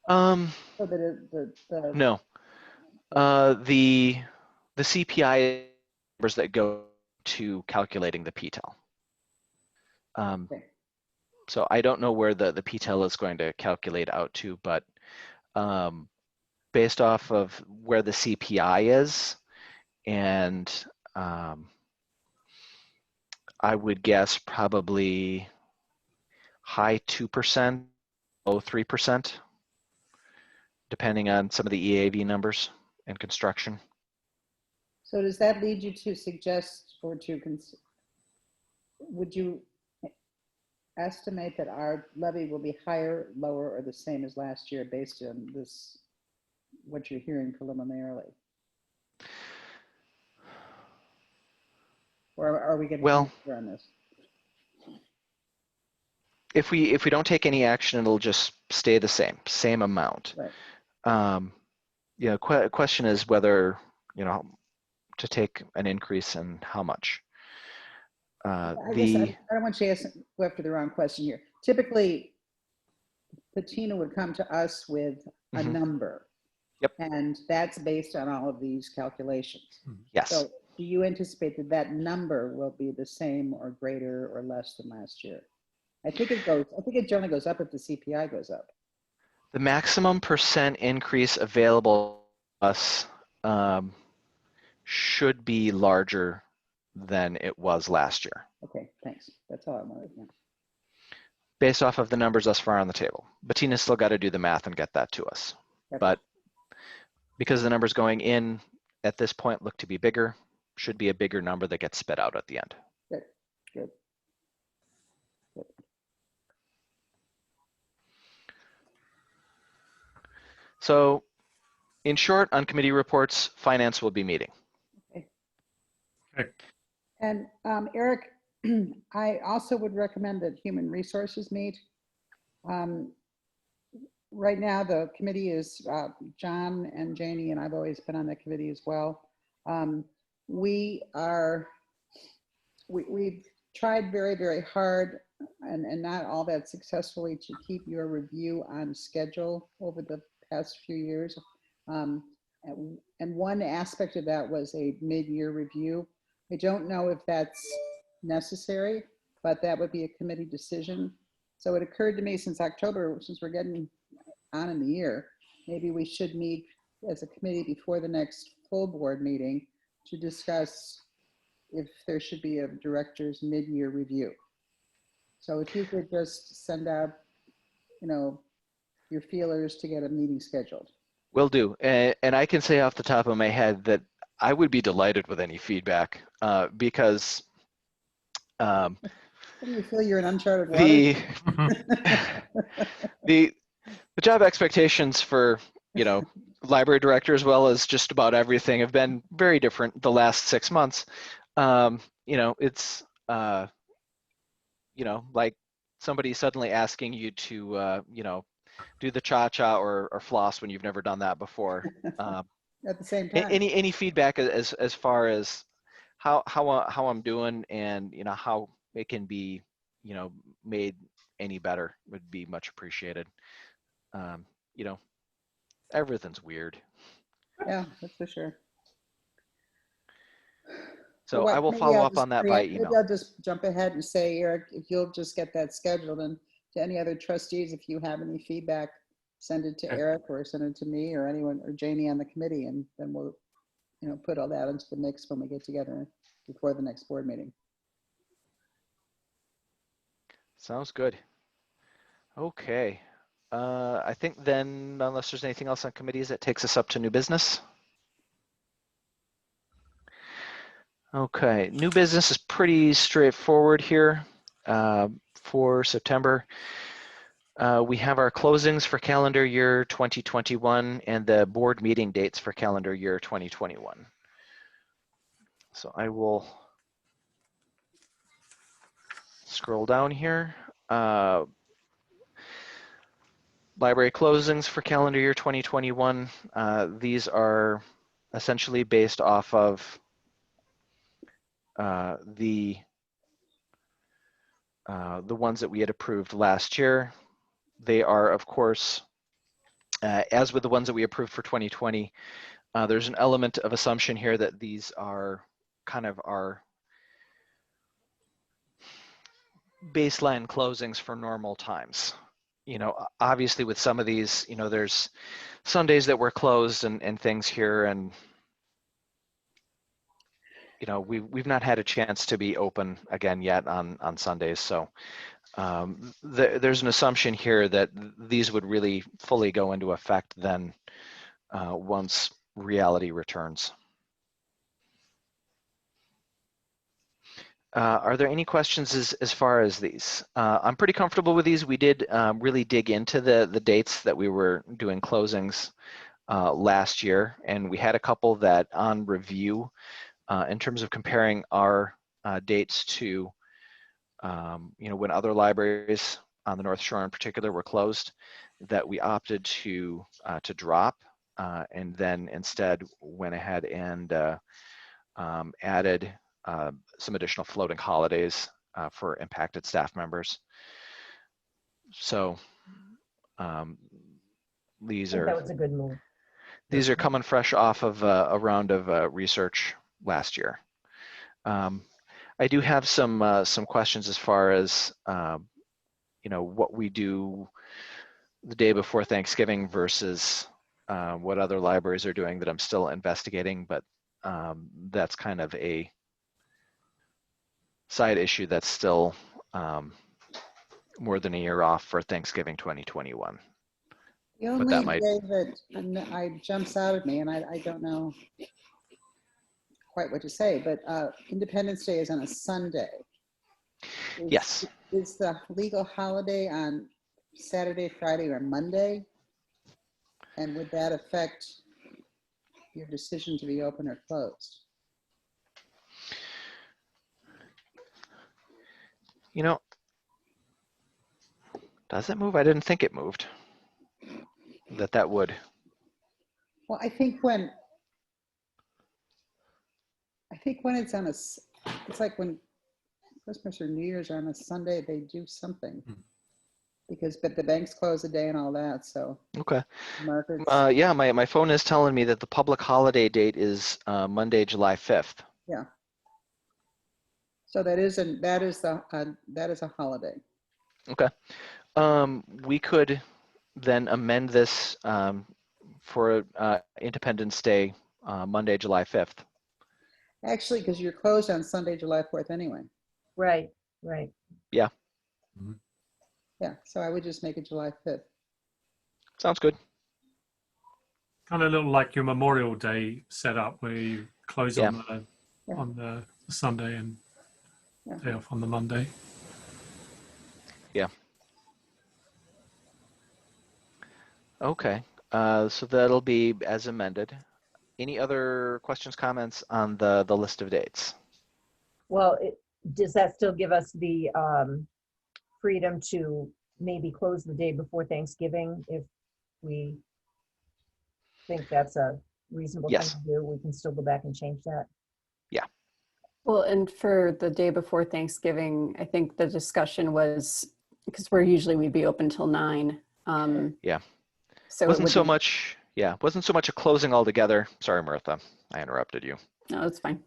So that No. The CPI numbers that go to calculating the PTEL. Okay. So I don't know where the PTEL is going to calculate out to, but based off of where the CPI is, and I would guess probably high 2%, low 3%, depending on some of the EAV numbers and construction. So does that lead you to suggest or to, would you estimate that our levy will be higher, lower, or the same as last year based on this, what you're hearing preliminarily? Or are we getting on this? If we don't take any action, it'll just stay the same amount. Right. You know, question is whether, you know, to take an increase and how much. I don't want you to go after the wrong question here. Typically, Bettina would come to us with a number. Yep. And that's based on all of these calculations. Yes. So do you anticipate that that number will be the same or greater or less than last year? I think it generally goes up if the CPI goes up. The maximum % increase available to us should be larger than it was last year. Okay, thanks. That's all I wanted. Yeah. Based off of the numbers thus far on the table. Bettina's still got to do the math and get that to us. Yep. But because the numbers going in at this point look to be bigger, should be a bigger number that gets spit out at the end. Good, good. Good. So in short, on committee reports, finance will be meeting. And Eric, I also would recommend that human resources meet. Right now, the committee is John and Janie, and I've always been on that committee as well. We've tried very, very hard and not all that successfully to keep your review on schedule over the past few years. And one aspect of that was a mid-year review. I don't know if that's necessary, but that would be a committee decision. So it occurred to me since October, since we're getting on in the year, maybe we should meet as a committee before the next full board meeting to discuss if there should be a director's mid-year review. So if you could just send out, your feelers to get a meeting scheduled. Will do. And I can say off the top of my head that I would be delighted with any feedback because What do you feel, you're in uncharted waters? the job expectations for library director as well as just about everything have been very different the last 6 months. It's like somebody suddenly asking you to do the cha-cha or floss when you've never done that before. At the same time. Any feedback as far as how I'm doing and how it can be made any better would be much appreciated. Everything's weird. Yeah, that's for sure. So I will follow up on that by email. Maybe I'll just jump ahead and say, Eric, if you'll just get that scheduled, and to any other trustees, if you have any feedback, send it to Eric or send it to me or anyone or Janie on the committee, and then we'll put all that into the mix when we get together before the next board meeting. Sounds good. Okay. I think then, unless there's anything else on committees, that takes us up to new business. Okay, new business is pretty straightforward here for September. We have our closings for calendar year 2021 and the board meeting dates for calendar year 2021. So I will scroll down here. Library closings for calendar year 2021. These are essentially based off of the ones that we had approved last year. They are, of course, as with the ones that we approved for 2020, there's an element of assumption here that these are kind of our baseline closings for normal times. Obviously with some of these, there's Sundays that were closed and things here, and we've not had a chance to be open again yet on Sundays. So there's an assumption here that these would really fully go into effect then once reality returns. Are there any questions as far as these? I'm pretty comfortable with these. We did really dig into the dates that we were doing closings last year, and we had a couple that on review in terms of comparing our dates to when other libraries on the North Shore in particular were closed, that we opted to drop and then instead went ahead and added some additional floating holidays for impacted staff members. So these are, that was a good move. These are coming fresh off of a round of research last year. I do have some questions as far as what we do the day before Thanksgiving versus what other libraries are doing that I'm still investigating, but that's kind of a side issue that's still more than a year off for Thanksgiving 2021. The But only that might- day that jumps out at me, and I don't know quite what to say, but Independence Day is on a Sunday. Yes. Is the legal holiday on Saturday, Friday, or Monday? And would that affect your decision to be open or closed? You know, does it move? I didn't think it moved. That would. Well, I think when it's on it's like when Christmas or New Year's are on a Sunday, they do something. But the banks close a day and all that, so. Okay. Markets. Yeah, my phone is telling me that the public holiday date is Monday, July 5th. Yeah. So that is a holiday. Okay. We could then amend this for Independence Day, Monday, July 5th. Actually, because you're closed on Sunday, July 4th anyway. Right, right. Yeah. Yeah, so I would just make it July 5th. Sounds good. Kind of look like your Memorial Day setup where you close Yeah. on the Sunday and Yeah. day off on the Monday. Yeah. Okay. So that'll be as amended. Any other questions, comments on the list of dates? Well, does that still give us the freedom to maybe close the day before Thanksgiving if we think that's a reasonable thing Yes. to do? We can still go back and change that. Well, and for the day before Thanksgiving, I think the discussion was, because we'd be open till 9. Yeah. So Wasn't so much a closing altogether. Sorry, Martha, I interrupted you. No, it's fine.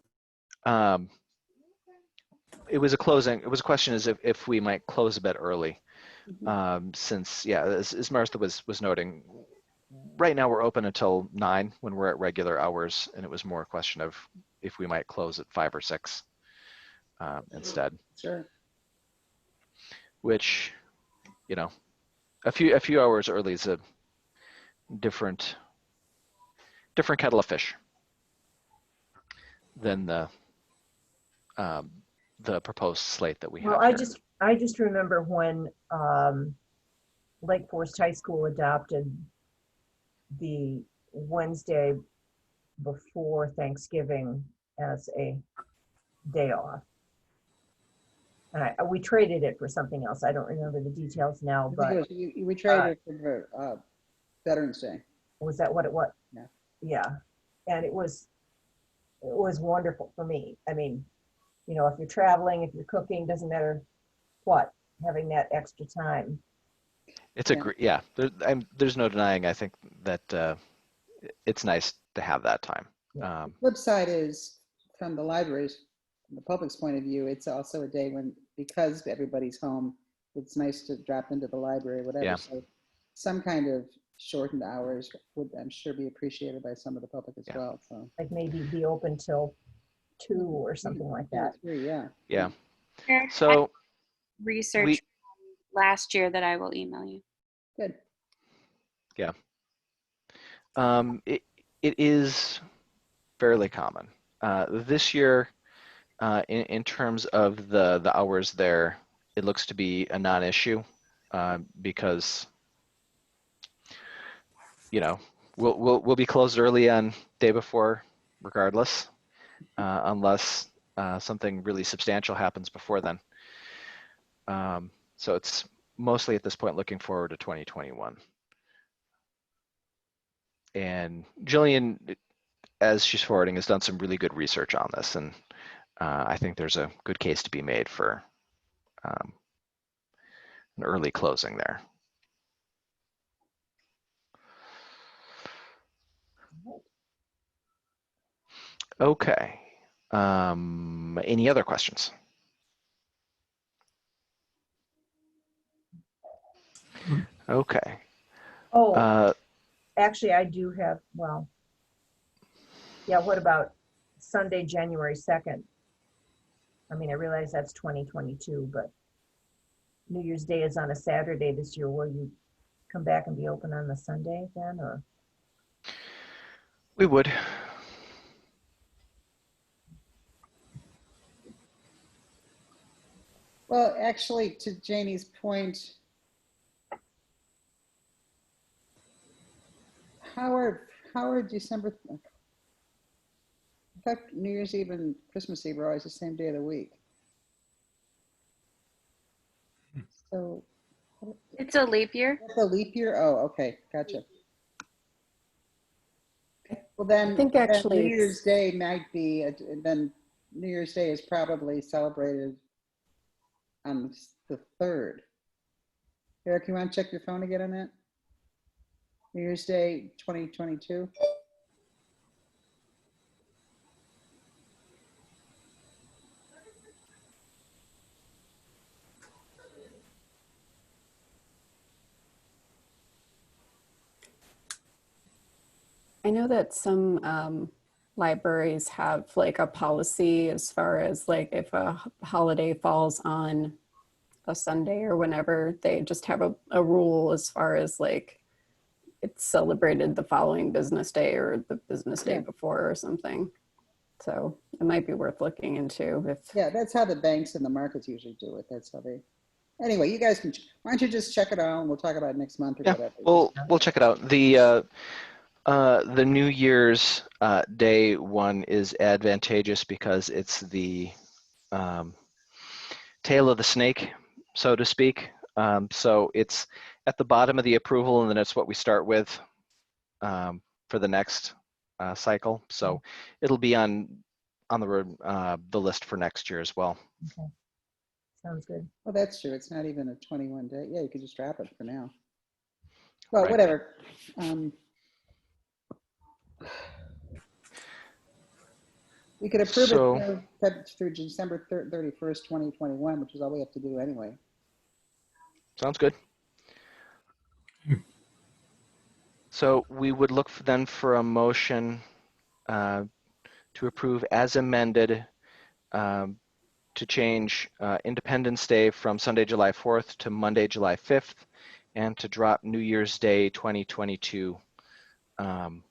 It was a closing. It was a question as if we might close a bit early, since as Martha was noting, right now we're open until 9 when we're at regular hours, and it was more a question of if we might close at 5 or 6 instead. Sure. Which, a few hours early is a different kettle of fish than the proposed slate that we have. Well, here. I just remember when Lake Forest High School adopted the Wednesday before Thanksgiving as a day off. We traded it for something else. I don't remember the details now, but We traded it for Veterans Day. was that what it was? Yeah. Yeah, and it was wonderful for me. I mean, if you're traveling, if you're cooking, doesn't matter what, having that extra time. It's there's no denying. I think that it's nice to have that time. The flip side is, from the libraries, from the public's point of view, it's also a day when, because everybody's home, it's nice to drop into the library, whatever. Yeah. So some kind of shortened hours would, I'm sure, be appreciated by some of the public as well. So Like maybe be open till 2 or something like that. 3, yeah. Yeah. Eric, So research last year that I will email you. Good. yeah, it is fairly common this year in terms of the hours there. It looks to be a non-issue because we'll be closed early on day before regardless, unless something really substantial happens before then. So it's mostly at this point looking forward to 2021. And Jillian, as she's forwarding, has done some really good research on this, and I think there's a good case to be made for an early closing there. Okay. Any other questions? Okay. Actually, I do have, what about Sunday, January 2nd? I mean, I realize that's 2022, but New Year's Day is on a Saturday this year. Will you come back and be open on the Sunday then, or? We would. Well, actually, to Janie's point, Howard, December, in fact, New Year's Eve and Christmas Eve are always the same day of the week. So It's a leap year. that's a leap year? Oh, okay, gotcha. Well, then, I think then actually New it's- Year's Day might be, then New Year's Day is probably celebrated on the 3rd. Eric, you want to check your phone again on that? New Year's Day 2022? I know that some libraries have like a policy as far as like if a holiday falls on a Sunday or whenever, they just have a rule as far as like it's celebrated the following business day or the business day before or something. So it might be worth looking into if. Yeah, that's how the banks and the markets usually do it. That's how they, anyway, you guys can, why don't you just check it out and we'll talk about it next month or Yeah, whatever. we'll check it out. The New Year's Day one is advantageous because it's the tail of the snake, so to speak. So it's at the bottom of the approval, and then it's what we start with for the next cycle. So it'll be on the list for next year as well. Okay. Sounds good. Well, that's true. It's not even a 21 day. Yeah, you could just drop it for now. Well, Right. whatever. We could approve So- it through December 31st, 2021, which is all we have to do anyway. Sounds good. So we would look then for a motion to approve as amended to change Independence Day from Sunday, July 4th to Monday, July 5th, and to drop New Year's Day 2022, and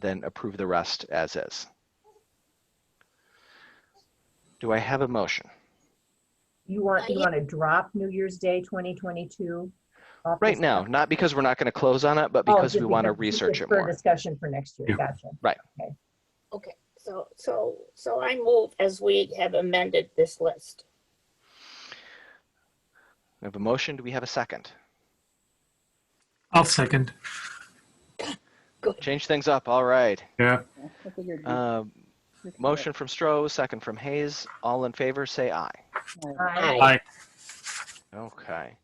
then approve the rest as is. Do I have a motion? You want to drop New Year's Day 2022? off Right this now, list? not because we're not going to close on it, but Oh, because just we want to because- research just it for more. discussion for next year. Yeah. Gotcha. Okay, so I move as we have amended this list. We have a motion. Do we have a second? I'll second. Good. Change things up. All right. Yeah. I figured Motion from Stroh, second from Hayes. All in favor, say aye. Aye. Aye. Okay.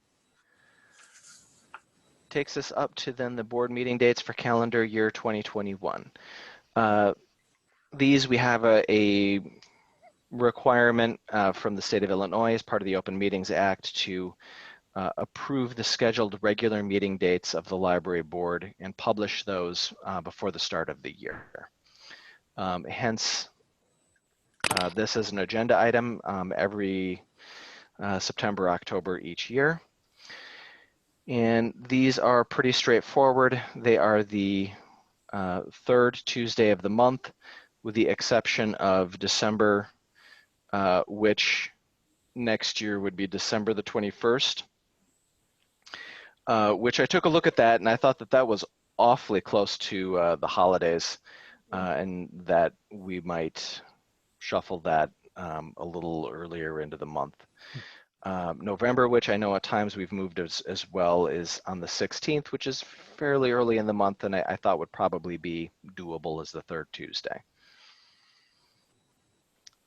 Takes us up to then the board meeting dates for calendar year 2021. These we have a requirement from the state of Illinois as part of the Open Meetings Act to approve the scheduled regular meeting dates of the library board and publish those before the start of the year. Hence, this is an agenda item every September, October each year. And these are pretty straightforward. They are the third Tuesday of the month, with the exception of December, which next year would be December the 21st, which I took a look at that and I thought that that was awfully close to the holidays, and that we might shuffle that a little earlier into the month. November, which I know at times we've moved as well, is on the 16th, which is fairly early in the month, and I thought would probably be doable as the third Tuesday.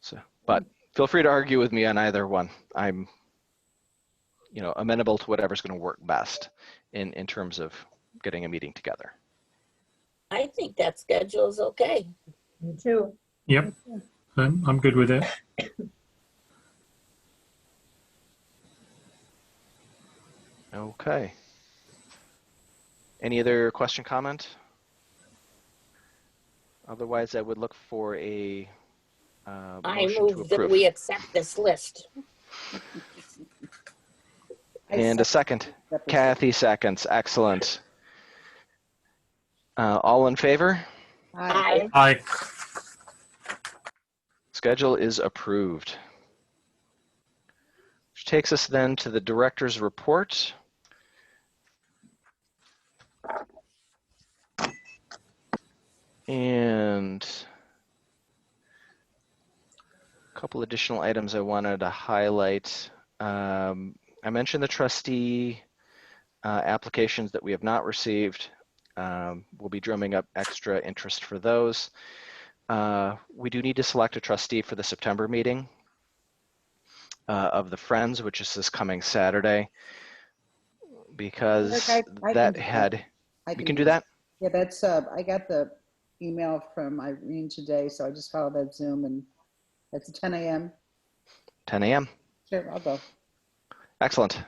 So, but feel free to argue with me on either one. I'm, amenable to whatever's going to work best in terms of getting a meeting together. I think that schedule is okay. Me too. Yep. I'm good with it. Okay. Any other question, comment? Otherwise, I would look for a I motion to move that approve. we accept this list. And a second. Kathy seconds. Excellent. All in favor? Aye. Aye. Aye. Schedule is approved. Which takes us then to the director's report. And a couple additional items I wanted to highlight. I mentioned the trustee applications that we have not received. We'll be drumming up extra interest for those. We do need to select a trustee for the September meeting of the Friends, which is this coming Saturday, because I can that do had, I you can do that? Yeah, that's, I got the email from Irene today, so I just followed that Zoom, and that's at 10 a.m. 10 a.m. Sure, I'll go. Excellent.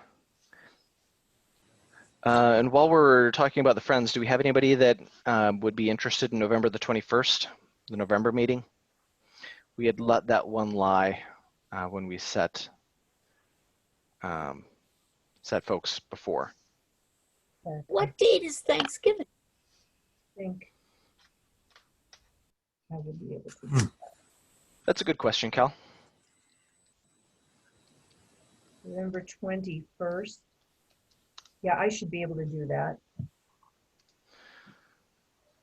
And while we're talking about the Friends, do we have anybody that would be interested in November the 21st, the November meeting? We had let that one lie when we set folks before. What date is Thanksgiving? I think I would be able to do that. That's a good question, Cal. November 21st. Yeah, I should be able to do that.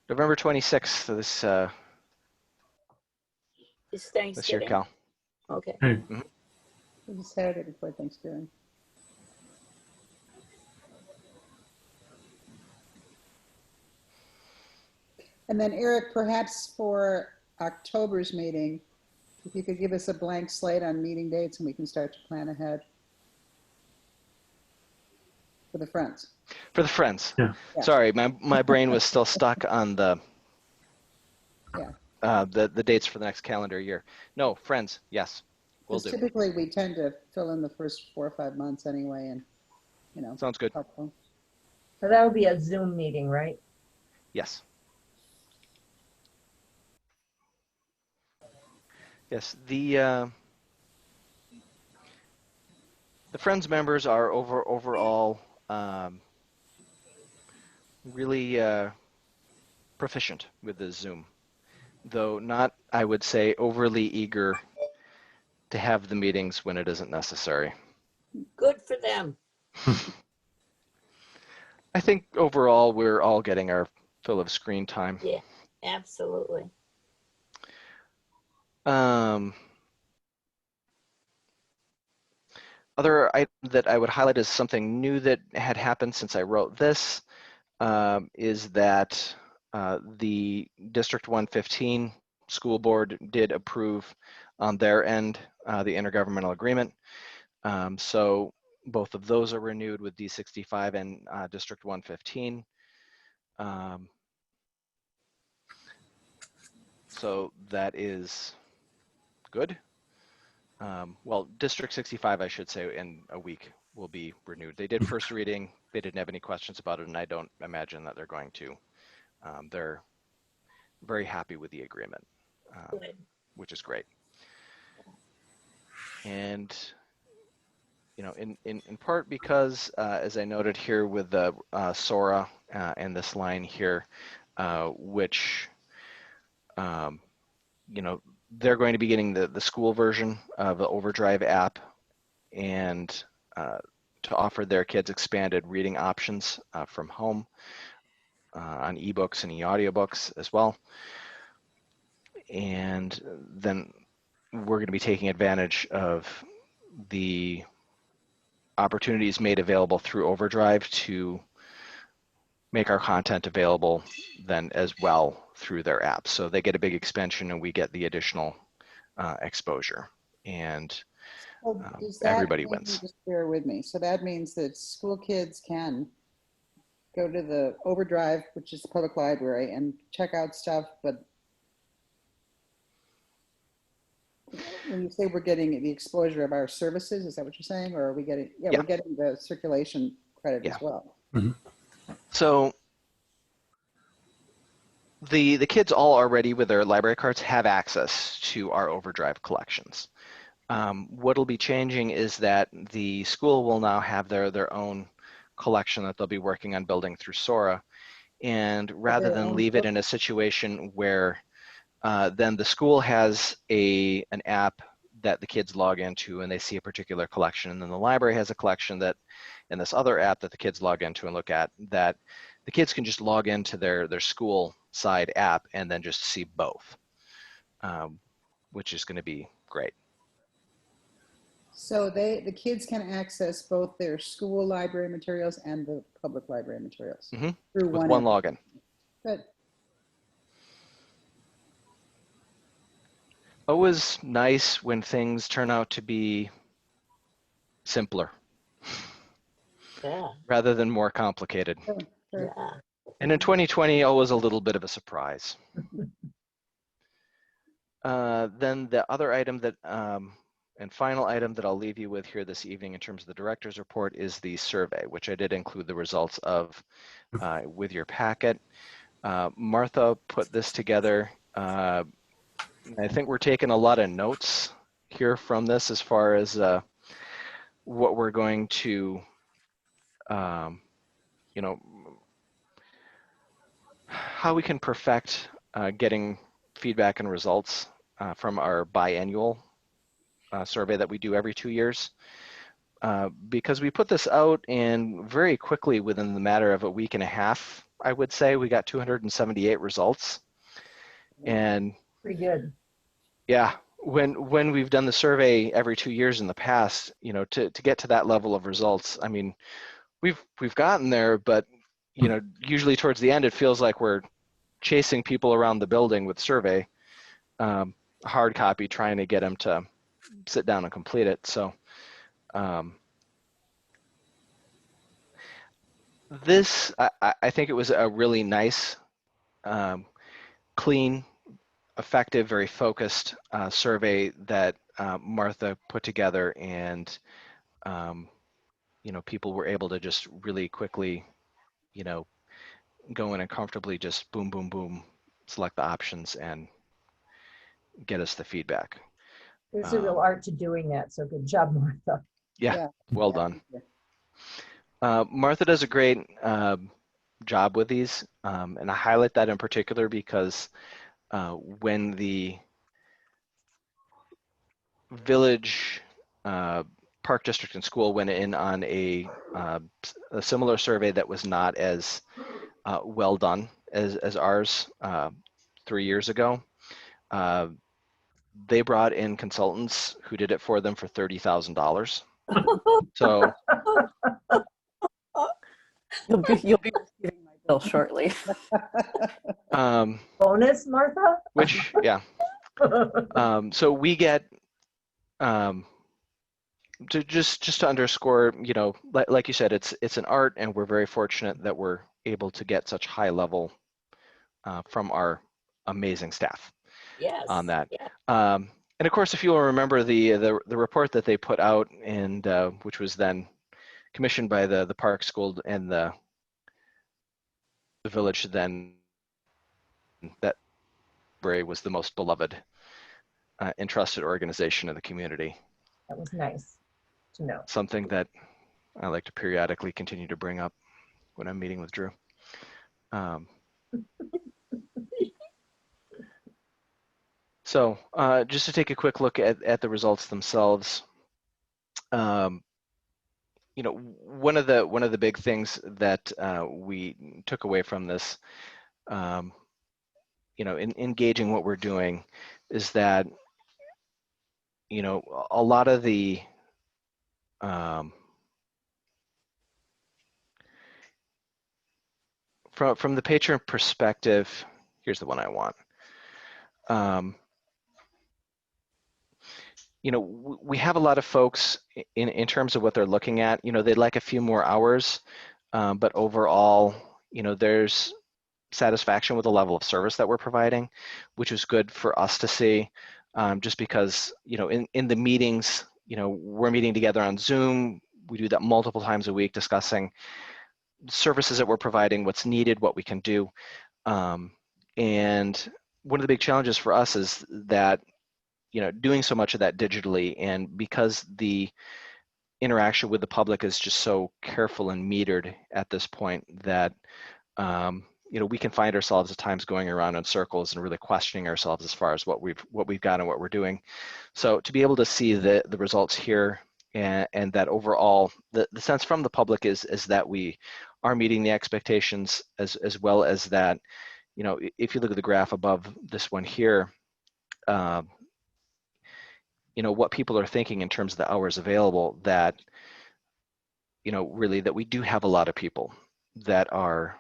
November 26th, this Is year, Thanksgiving? Cal. Okay. It's Saturday before Thanksgiving. And then Eric, perhaps for October's meeting, if you could give us a blank slate on meeting dates and we can start to plan ahead. For the Friends. For the Friends. Yeah. Yeah. Sorry, my brain was still stuck on the Yeah. the dates for the next calendar year. No, Friends, yes, we'll Because do. typically we tend to fill in the first 4 or 5 months anyway, and, Sounds good. helpful. So that would be a Zoom meeting, right? Yes. Yes, the Friends members are overall really proficient with the Zoom, though not, I would say, overly eager to have the meetings when it isn't necessary. Good for them. I think overall we're all getting our fill of screen time. Yeah, absolutely. Other item that I would highlight as something new that had happened since I wrote this is that the District 115 school board did approve on their end the intergovernmental agreement. So both of those are renewed with D65 and District 115. So that is good. Well, District 65, I should say, in a week will be renewed. They did first reading. They didn't have any questions about it, and I don't imagine that they're going to. They're very happy with the agreement, Good. which is great. And, in part because, as I noted here with the Sora and this line here, which, they're going to be getting the school version of the Overdrive app and to offer their kids expanded reading options from home on ebooks and e-audiobooks as well. And then we're going to be taking advantage of the opportunities made available through Overdrive to make our content available then as well through their app. So they get a big expansion and we get the additional exposure, and Does that everybody mean, wins. just bear with me, so that means that school kids can go to the Overdrive, which is the public library, and check out stuff, but when you say we're getting the exposure of our services, is that what you're saying? Or are we getting, Yeah. we're getting the circulation credit Yeah. as well. So the kids all already with their library cards have access to our Overdrive collections. What'll be changing is that the school will now have their own collection that they'll be working on building through Sora. And rather their than own leave it book. in a situation where then the school has an app that the kids log into and they see a particular collection, and then the library has a collection that, and this other app that the kids log into and look at, that the kids can just log into their school side app and then just see both, which is going to be great. So the kids can access both their school library materials and the public library materials through With one app. login. Good. Always nice when things turn out to be simpler Yeah, rather than more complicated. Sure. yeah. And in 2020, always a little bit of a surprise. Then the other item that, and final item that I'll leave you with here this evening in terms of the director's report is the survey, which I did include the results of with your packet. Martha put this together. I think we're taking a lot of notes here from this as far as what we're going to, you know, how we can perfect getting feedback and results from our biannual survey that we do every 2 years. Because we put this out and very quickly within the matter of a week and a half, I would say, we got 278 results. And Pretty good. yeah, when we've done the survey every 2 years in the past, you know, to get to that level of results, I mean, we've gotten there, but you know, usually towards the end, it feels like we're chasing people around the building with survey hard copy, trying to get them to sit down and complete it. So this, I think it was a really nice, clean, effective, very focused survey that Martha put together, and you know, people were able to just really quickly, you know, go in and comfortably just boom, boom, boom, select the options and get us the feedback. There's a real art to doing that, so good job, Martha. Yeah, well done. Martha does a great job with these, and I highlight that in particular because when the village, park district and school went in on a similar survey that was not as well done as ours 3 years ago, they brought in consultants who did it for them for $30,000. So You'll be receiving my bill shortly. Bonus, Martha? which, yeah. So we get, to just to underscore, you know, like you said, it's an art, and we're very fortunate that we're able to get such high level from our amazing staff Yes. on that. Yeah. And of course, if you'll remember the report that they put out, and which was then commissioned by the park school and the village, then that library was the most beloved and trusted organization in the community. That was nice to know. Something that I like to periodically continue to bring up when I'm meeting with Drew. So just to take a quick look at the results themselves, you know, one of the big things that we took away from this, you know, in engaging what we're doing, is that, you know, a lot of the from the patron perspective, here's the one I want. You know, we have a lot of folks in terms of what they're looking at. You know, they'd like a few more hours, but overall, you know, there's satisfaction with the level of service that we're providing, which is good for us to see, just because, you know, in the meetings, you know, we're meeting together on Zoom. We do that multiple times a week, discussing services that we're providing, what's needed, what we can do. And one of the big challenges for us is that doing so much of that digitally, and because the interaction with the public is just so careful and metered at this point that we can find ourselves at times going around in circles and really questioning ourselves as far as what we've got and what we're doing. So to be able to see the results here, and that overall the sense from the public is that we are meeting the expectations, as well as that, if you look at the graph above this one here, what people are thinking in terms of the hours available, that really that we do have a lot of people that are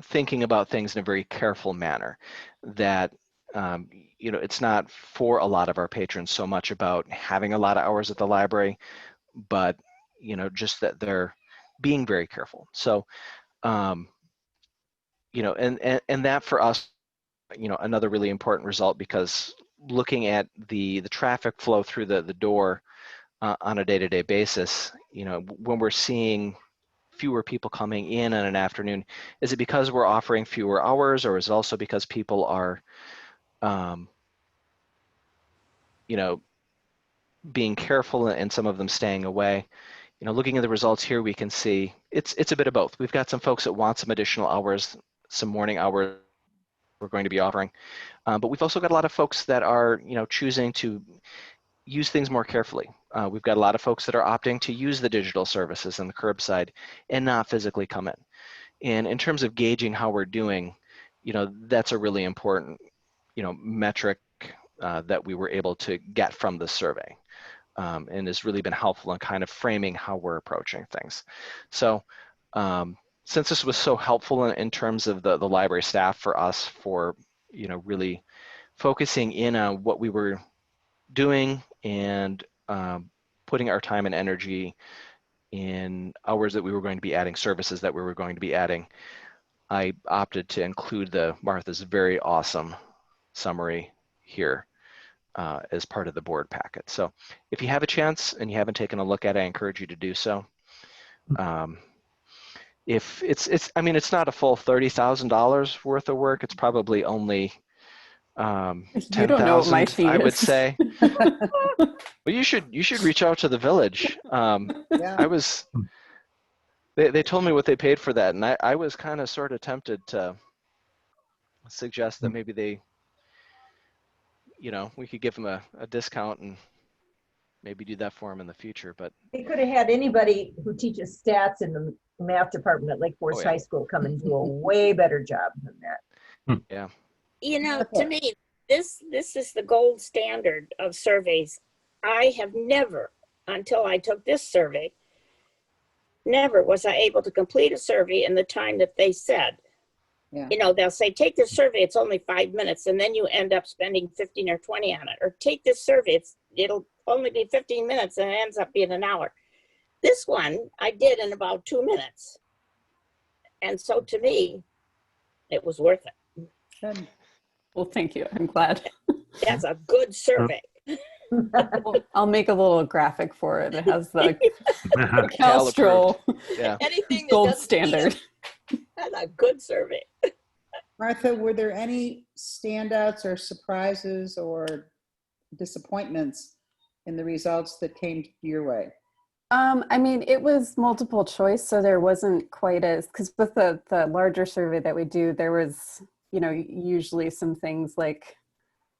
thinking about things in a very careful manner, that it's not for a lot of our patrons so much about having a lot of hours at the library, but just that they're being very careful. So and that for us, another really important result, because looking at the traffic flow through the door on a day-to-day basis, when we're seeing fewer people coming in on an afternoon, is it because we're offering fewer hours, or is it also because people are being careful and some of them staying away? Looking at the results here, we can see it's a bit of both. We've got some folks that want some additional hours, some morning hours we're going to be offering, but we've also got a lot of folks that are choosing to use things more carefully. We've got a lot of folks that are opting to use the digital services and the curbside and not physically come in. And in terms of gauging how we're doing, that's a really important, metric that we were able to get from the survey, and has really been helpful in kind of framing how we're approaching things. So since this was so helpful in terms of the library staff for us, for really focusing in on what we were doing and putting our time and energy in hours that we were going to be adding, services that we were going to be adding, I opted to include Martha's very awesome summary here as part of the board packet. So if you have a chance and you haven't taken a look at it, I encourage you to do so. If it's not a full $30,000 worth of work, it's probably only You don't know what my 10,000, fee I would is. say. Well, you should reach out to the village. Yeah. They told me what they paid for that, and I was kind of sort of tempted to suggest that maybe they, we could give them a discount and maybe do that for them in the future. But They could have had anybody who teaches stats in the math department at Lake Forest yeah. High School come and do a way better job than that. Yeah. To me, this is the gold standard of surveys. I have never, until I took this survey, never was I able to complete a survey in the time that they said. Yeah. They'll say, take this survey, it's only 5 minutes, and then you end up spending 15 or 20 on it. Or take this survey, it'll only be 15 minutes and it ends up being an hour. This one I did in about 2 minutes. And so to me, it was worth it. Good. Well, thank you. I'm glad. That's a good survey. Well, I'll make a little graphic for it. It has the Cal Calstro Yeah. Anything that gold doesn't standard. That's a good survey. Martha, were there any standouts or surprises or disappointments in the results that came your way? It was multiple choice, so there wasn't quite as, because with the larger survey that we do, there was, usually some things like,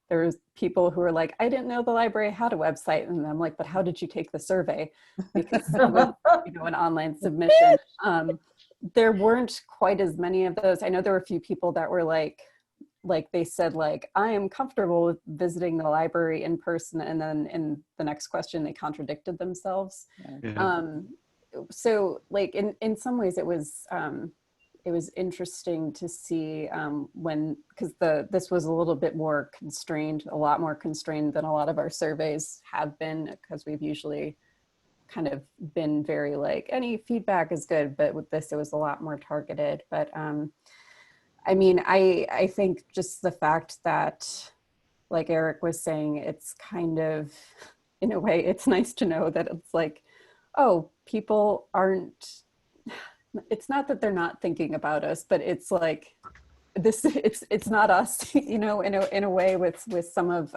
there was people who were like, I didn't know the library had a website. And I'm like, but how did you take the survey? Because it was, an online submission. There weren't quite as many of those. I know there were a few people that were like they said, like, I am comfortable with visiting the library in person. And then in the next question, they contradicted themselves. Yeah. So like in some ways it was interesting to see because this was a little bit more constrained, a lot more constrained than a lot of our surveys have been, because we've usually kind of been very like, any feedback is good, but with this, it was a lot more targeted. But I think just the fact that, like Eric was saying, it's kind of, in a way, it's nice to know that it's like, oh, people aren't, it's not that they're not thinking about us, but it's like, it's not us, in a way with some of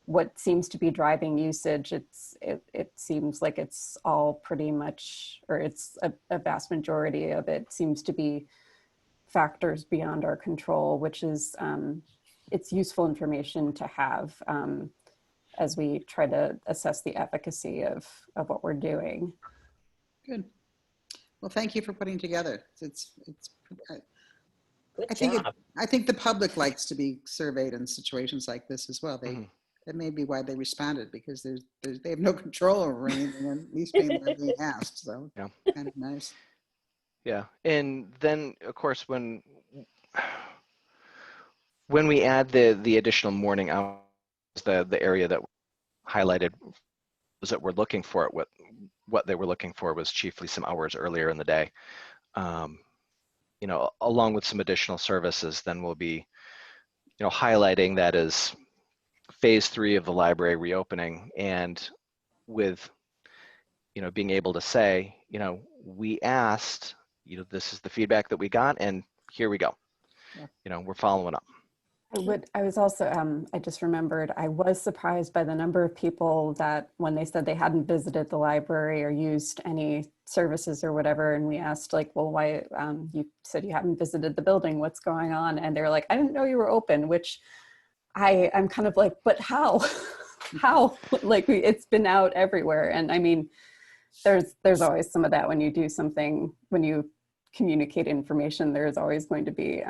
what seems to be driving usage. It seems like it's all pretty much, or it's a vast majority of it seems to be factors beyond our control, which is it's useful information to have as we try to assess the efficacy of what we're doing. Good. Well, thank you for putting together. Good I think job. I think the public likes to be surveyed in situations like this as well. That may be why they responded, because they have no control over anything, and at least being asked. So Yeah. kind of nice. Yeah, and then of course when we add the additional morning hours, the area that highlighted was that we're looking for it. What they were looking for was chiefly some hours earlier in the day. Along with some additional services, then we'll be, highlighting that as phase 3 of the library reopening, and with, being able to say, we asked, this is the feedback that we got, and here we go. Yeah. We're following up. I was also, I just remembered, I was surprised by the number of people that when they said they hadn't visited the library or used any services or whatever, and we asked like, well, why, you said you haven't visited the building, what's going on? And they're like, I didn't know you were open, which I'm kind of like, but how? How? Like, it's been out everywhere. And I mean, there's always some of that when you do something, when you communicate information, there's always going to be,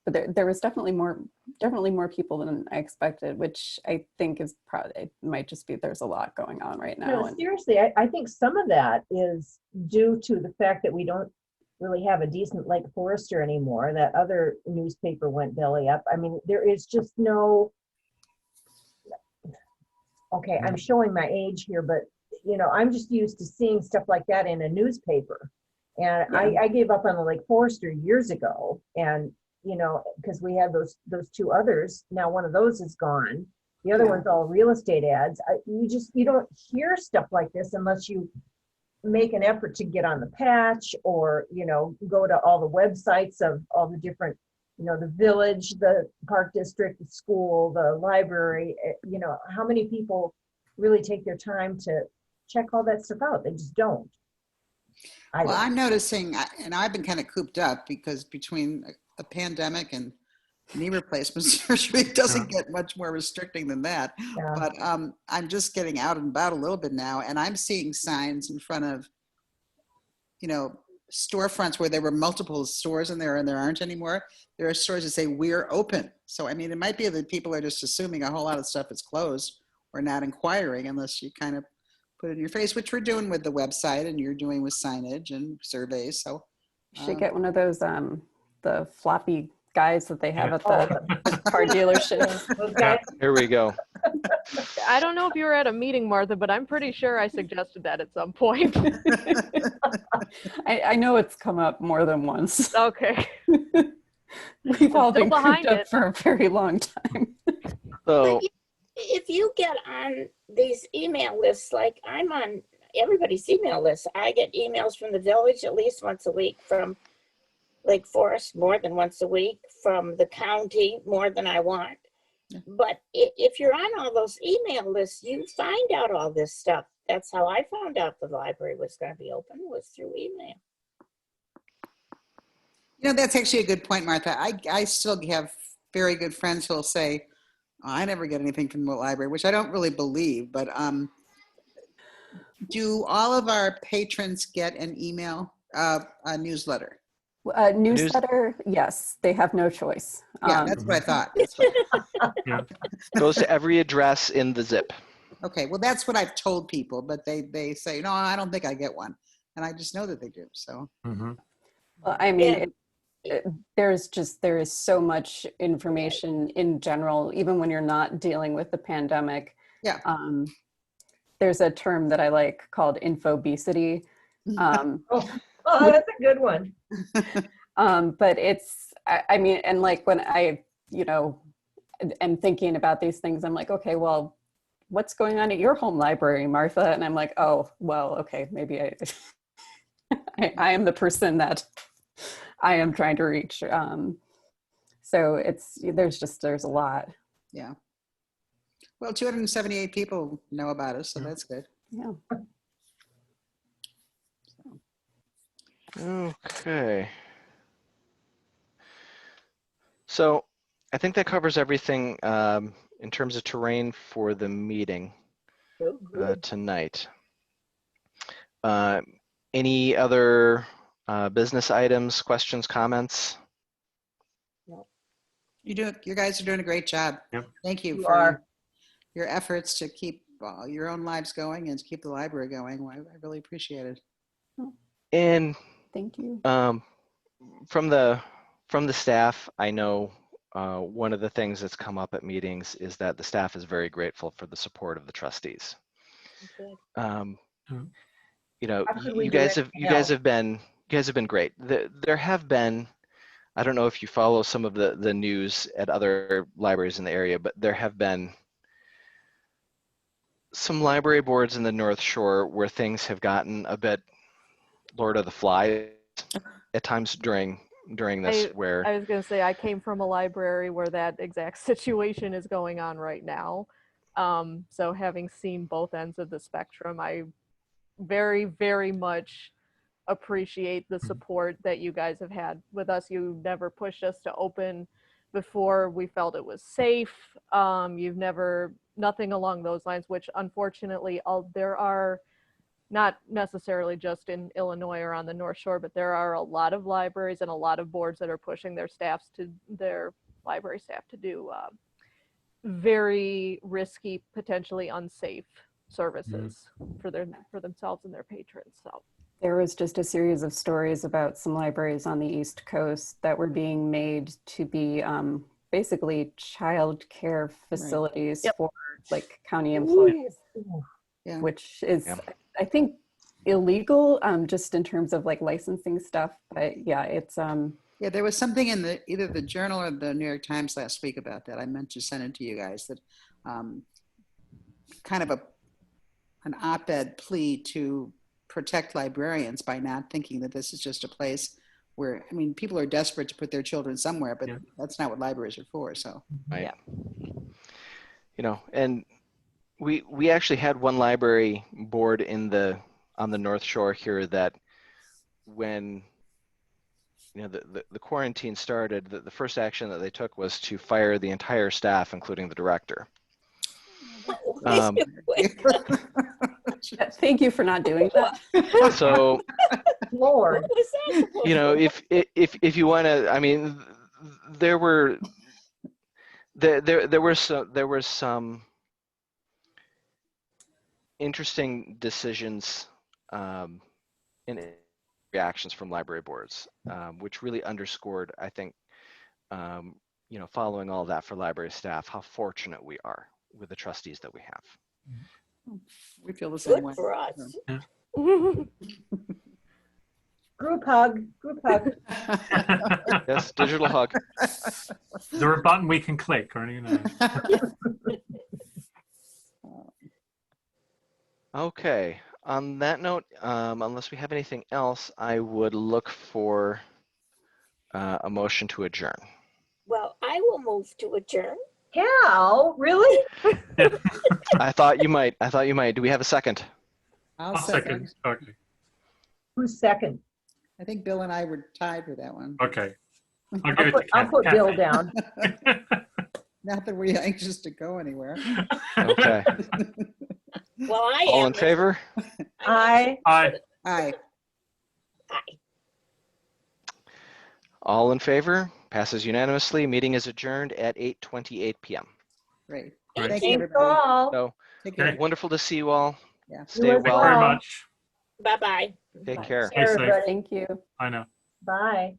but there was definitely more people than I expected, which I think is probably, it might just be there's a lot going on right now. No, seriously, I think some of that is due to the fact that we don't really have a decent Lake Forester anymore. That other newspaper went belly up. I mean, there is just no, okay, I'm showing my age here, but I'm just used to seeing stuff like that in a newspaper. And yeah. I gave up on the Lake Forester years ago, and because we had those two others. Now one of those is gone. The other one's all real estate ads. You don't hear stuff like this unless you make an effort to get on the patch, or go to all the websites of all the different, the village, the park district, the school, the library. How many people really take their time to check all that stuff out? They just don't. Well, I'm noticing, and I've been kind of cooped up because between a pandemic and knee replacement surgery, it doesn't get much more restricting than that. Yeah. But I'm just getting out and about a little bit now, and I'm seeing signs in front of, storefronts where there were multiple stores in there and there aren't anymore. There are stores that say we're open. So, I mean, it might be that people are just assuming a whole lot of stuff is closed or not inquiring unless you kind of put it in your face, which we're doing with the website and you're doing with signage and surveys. So you should get one of those, the floppy guys that they have at the car dealership. Yeah, here we go. I don't know if you were at a meeting, Martha, but I'm pretty sure I suggested that at some point. I know it's come up more than once. Okay. We've all been cooped up for a very long time. So if you get on these email lists, like I'm on everybody's email list, I get emails from the village at least once a week, from Lake Forest more than once a week, from the county more than I want. Yeah. But if you're on all those email lists, you find out all this stuff. That's how I found out the library was going to be open, was through email. That's actually a good point, Martha. I still have very good friends who will say, I never get anything from the library, which I don't really believe, but do all of our patrons get an email, a newsletter? Newsletter, yes, they have no choice. Yeah, that's what I thought. Yeah. Goes to every address in the zip. Okay, well, that's what I've told people, but they say, no, I don't think I get one. And I just know that they do, so. Mm-hmm. Well, I mean, there is so much information in general, even when you're not dealing with the pandemic. Yeah. There's a term that I like called infobesity. Oh, that's a good one. But it's, I mean, and like when I, am thinking about these things, I'm like, okay, well, what's going on at your home library, Martha? And I'm like, oh, well, okay, maybe I am the person that I am trying to reach. So there's a lot. Yeah. Well, 278 people know about us, so that's good. Yeah. Okay. So I think that covers everything in terms of terrain for the meeting Oh, good. tonight. Any other business items, questions, comments? You guys are doing a great job. Yep. Thank you You for are. your efforts to keep your own lives going and to keep the library going. I really appreciate it. And Thank you. from the staff, I know one of the things that's come up at meetings is that the staff is very grateful for the support of the trustees. Good. You know, How could we you do guys anything have else? been great. There have been, I don't know if you follow some of the news at other libraries in the area, but there have been some library boards in the North Shore where things have gotten a bit Lord of the Flies at times during this, where I was going to say, I came from a library where that exact situation is going on right now. So having seen both ends of the spectrum, I very, very much appreciate the support that you guys have had with us. You never pushed us to open before we felt it was safe. You've never, nothing along those lines, which unfortunately there are, not necessarily just in Illinois or on the North Shore, but there are a lot of libraries and a lot of boards that are pushing their library staff to do very risky, potentially unsafe services for themselves and their patrons. So There was just a series of stories about some libraries on the East Coast that were being made to be basically child care facilities for like county employees, Yeah. which is, Yeah. I think, illegal just in terms of like licensing stuff. But yeah, it's Yeah, there was something in either the Journal or the New York Times last week about that. I meant to send it to you guys, that kind of an op-ed plea to protect librarians by not thinking that this is just a place where, I mean, people are desperate to put their children somewhere, but that's not what libraries are for. So, right. You know, and we actually had one library board on the North Shore here that when the quarantine started, the first action that they took was to fire the entire staff, including the director. thank you for not doing that. So, Lord. What was that supposed you know, to if you want to, I mean, there were some interesting decisions and reactions from library boards, which really underscored, I think, you know, following all that for library staff, how fortunate we are with the trustees that we have. we feel the same Good way. for us. Group hug, group hug. Yes, digital hug. Is there a button we can click or anything? Okay. On that note, unless we have anything else, I would look for a motion to adjourn. Well, I will move to adjourn. Cal, really? I thought you might. Do we have a second? I'll I'll second. second. Okay. Who's second? I think Bill and I were tied for that one. Okay. I'll give it to I'll put Bill Kathy. down. Not that we're anxious to go anywhere. Okay. Well, I All am. in favor? Aye. Aye. Aye. Aye. All in favor? Passes unanimously. Meeting is adjourned at 8:28 p.m. Great. Great. Thank you, Thanks everybody. all. So Take care. Okay. wonderful to see you all. Yeah. Stay You as Thank you well. very well. much. Bye-bye. Take Bye. care. Stay safe. Everybody. Thank you. I know. Bye.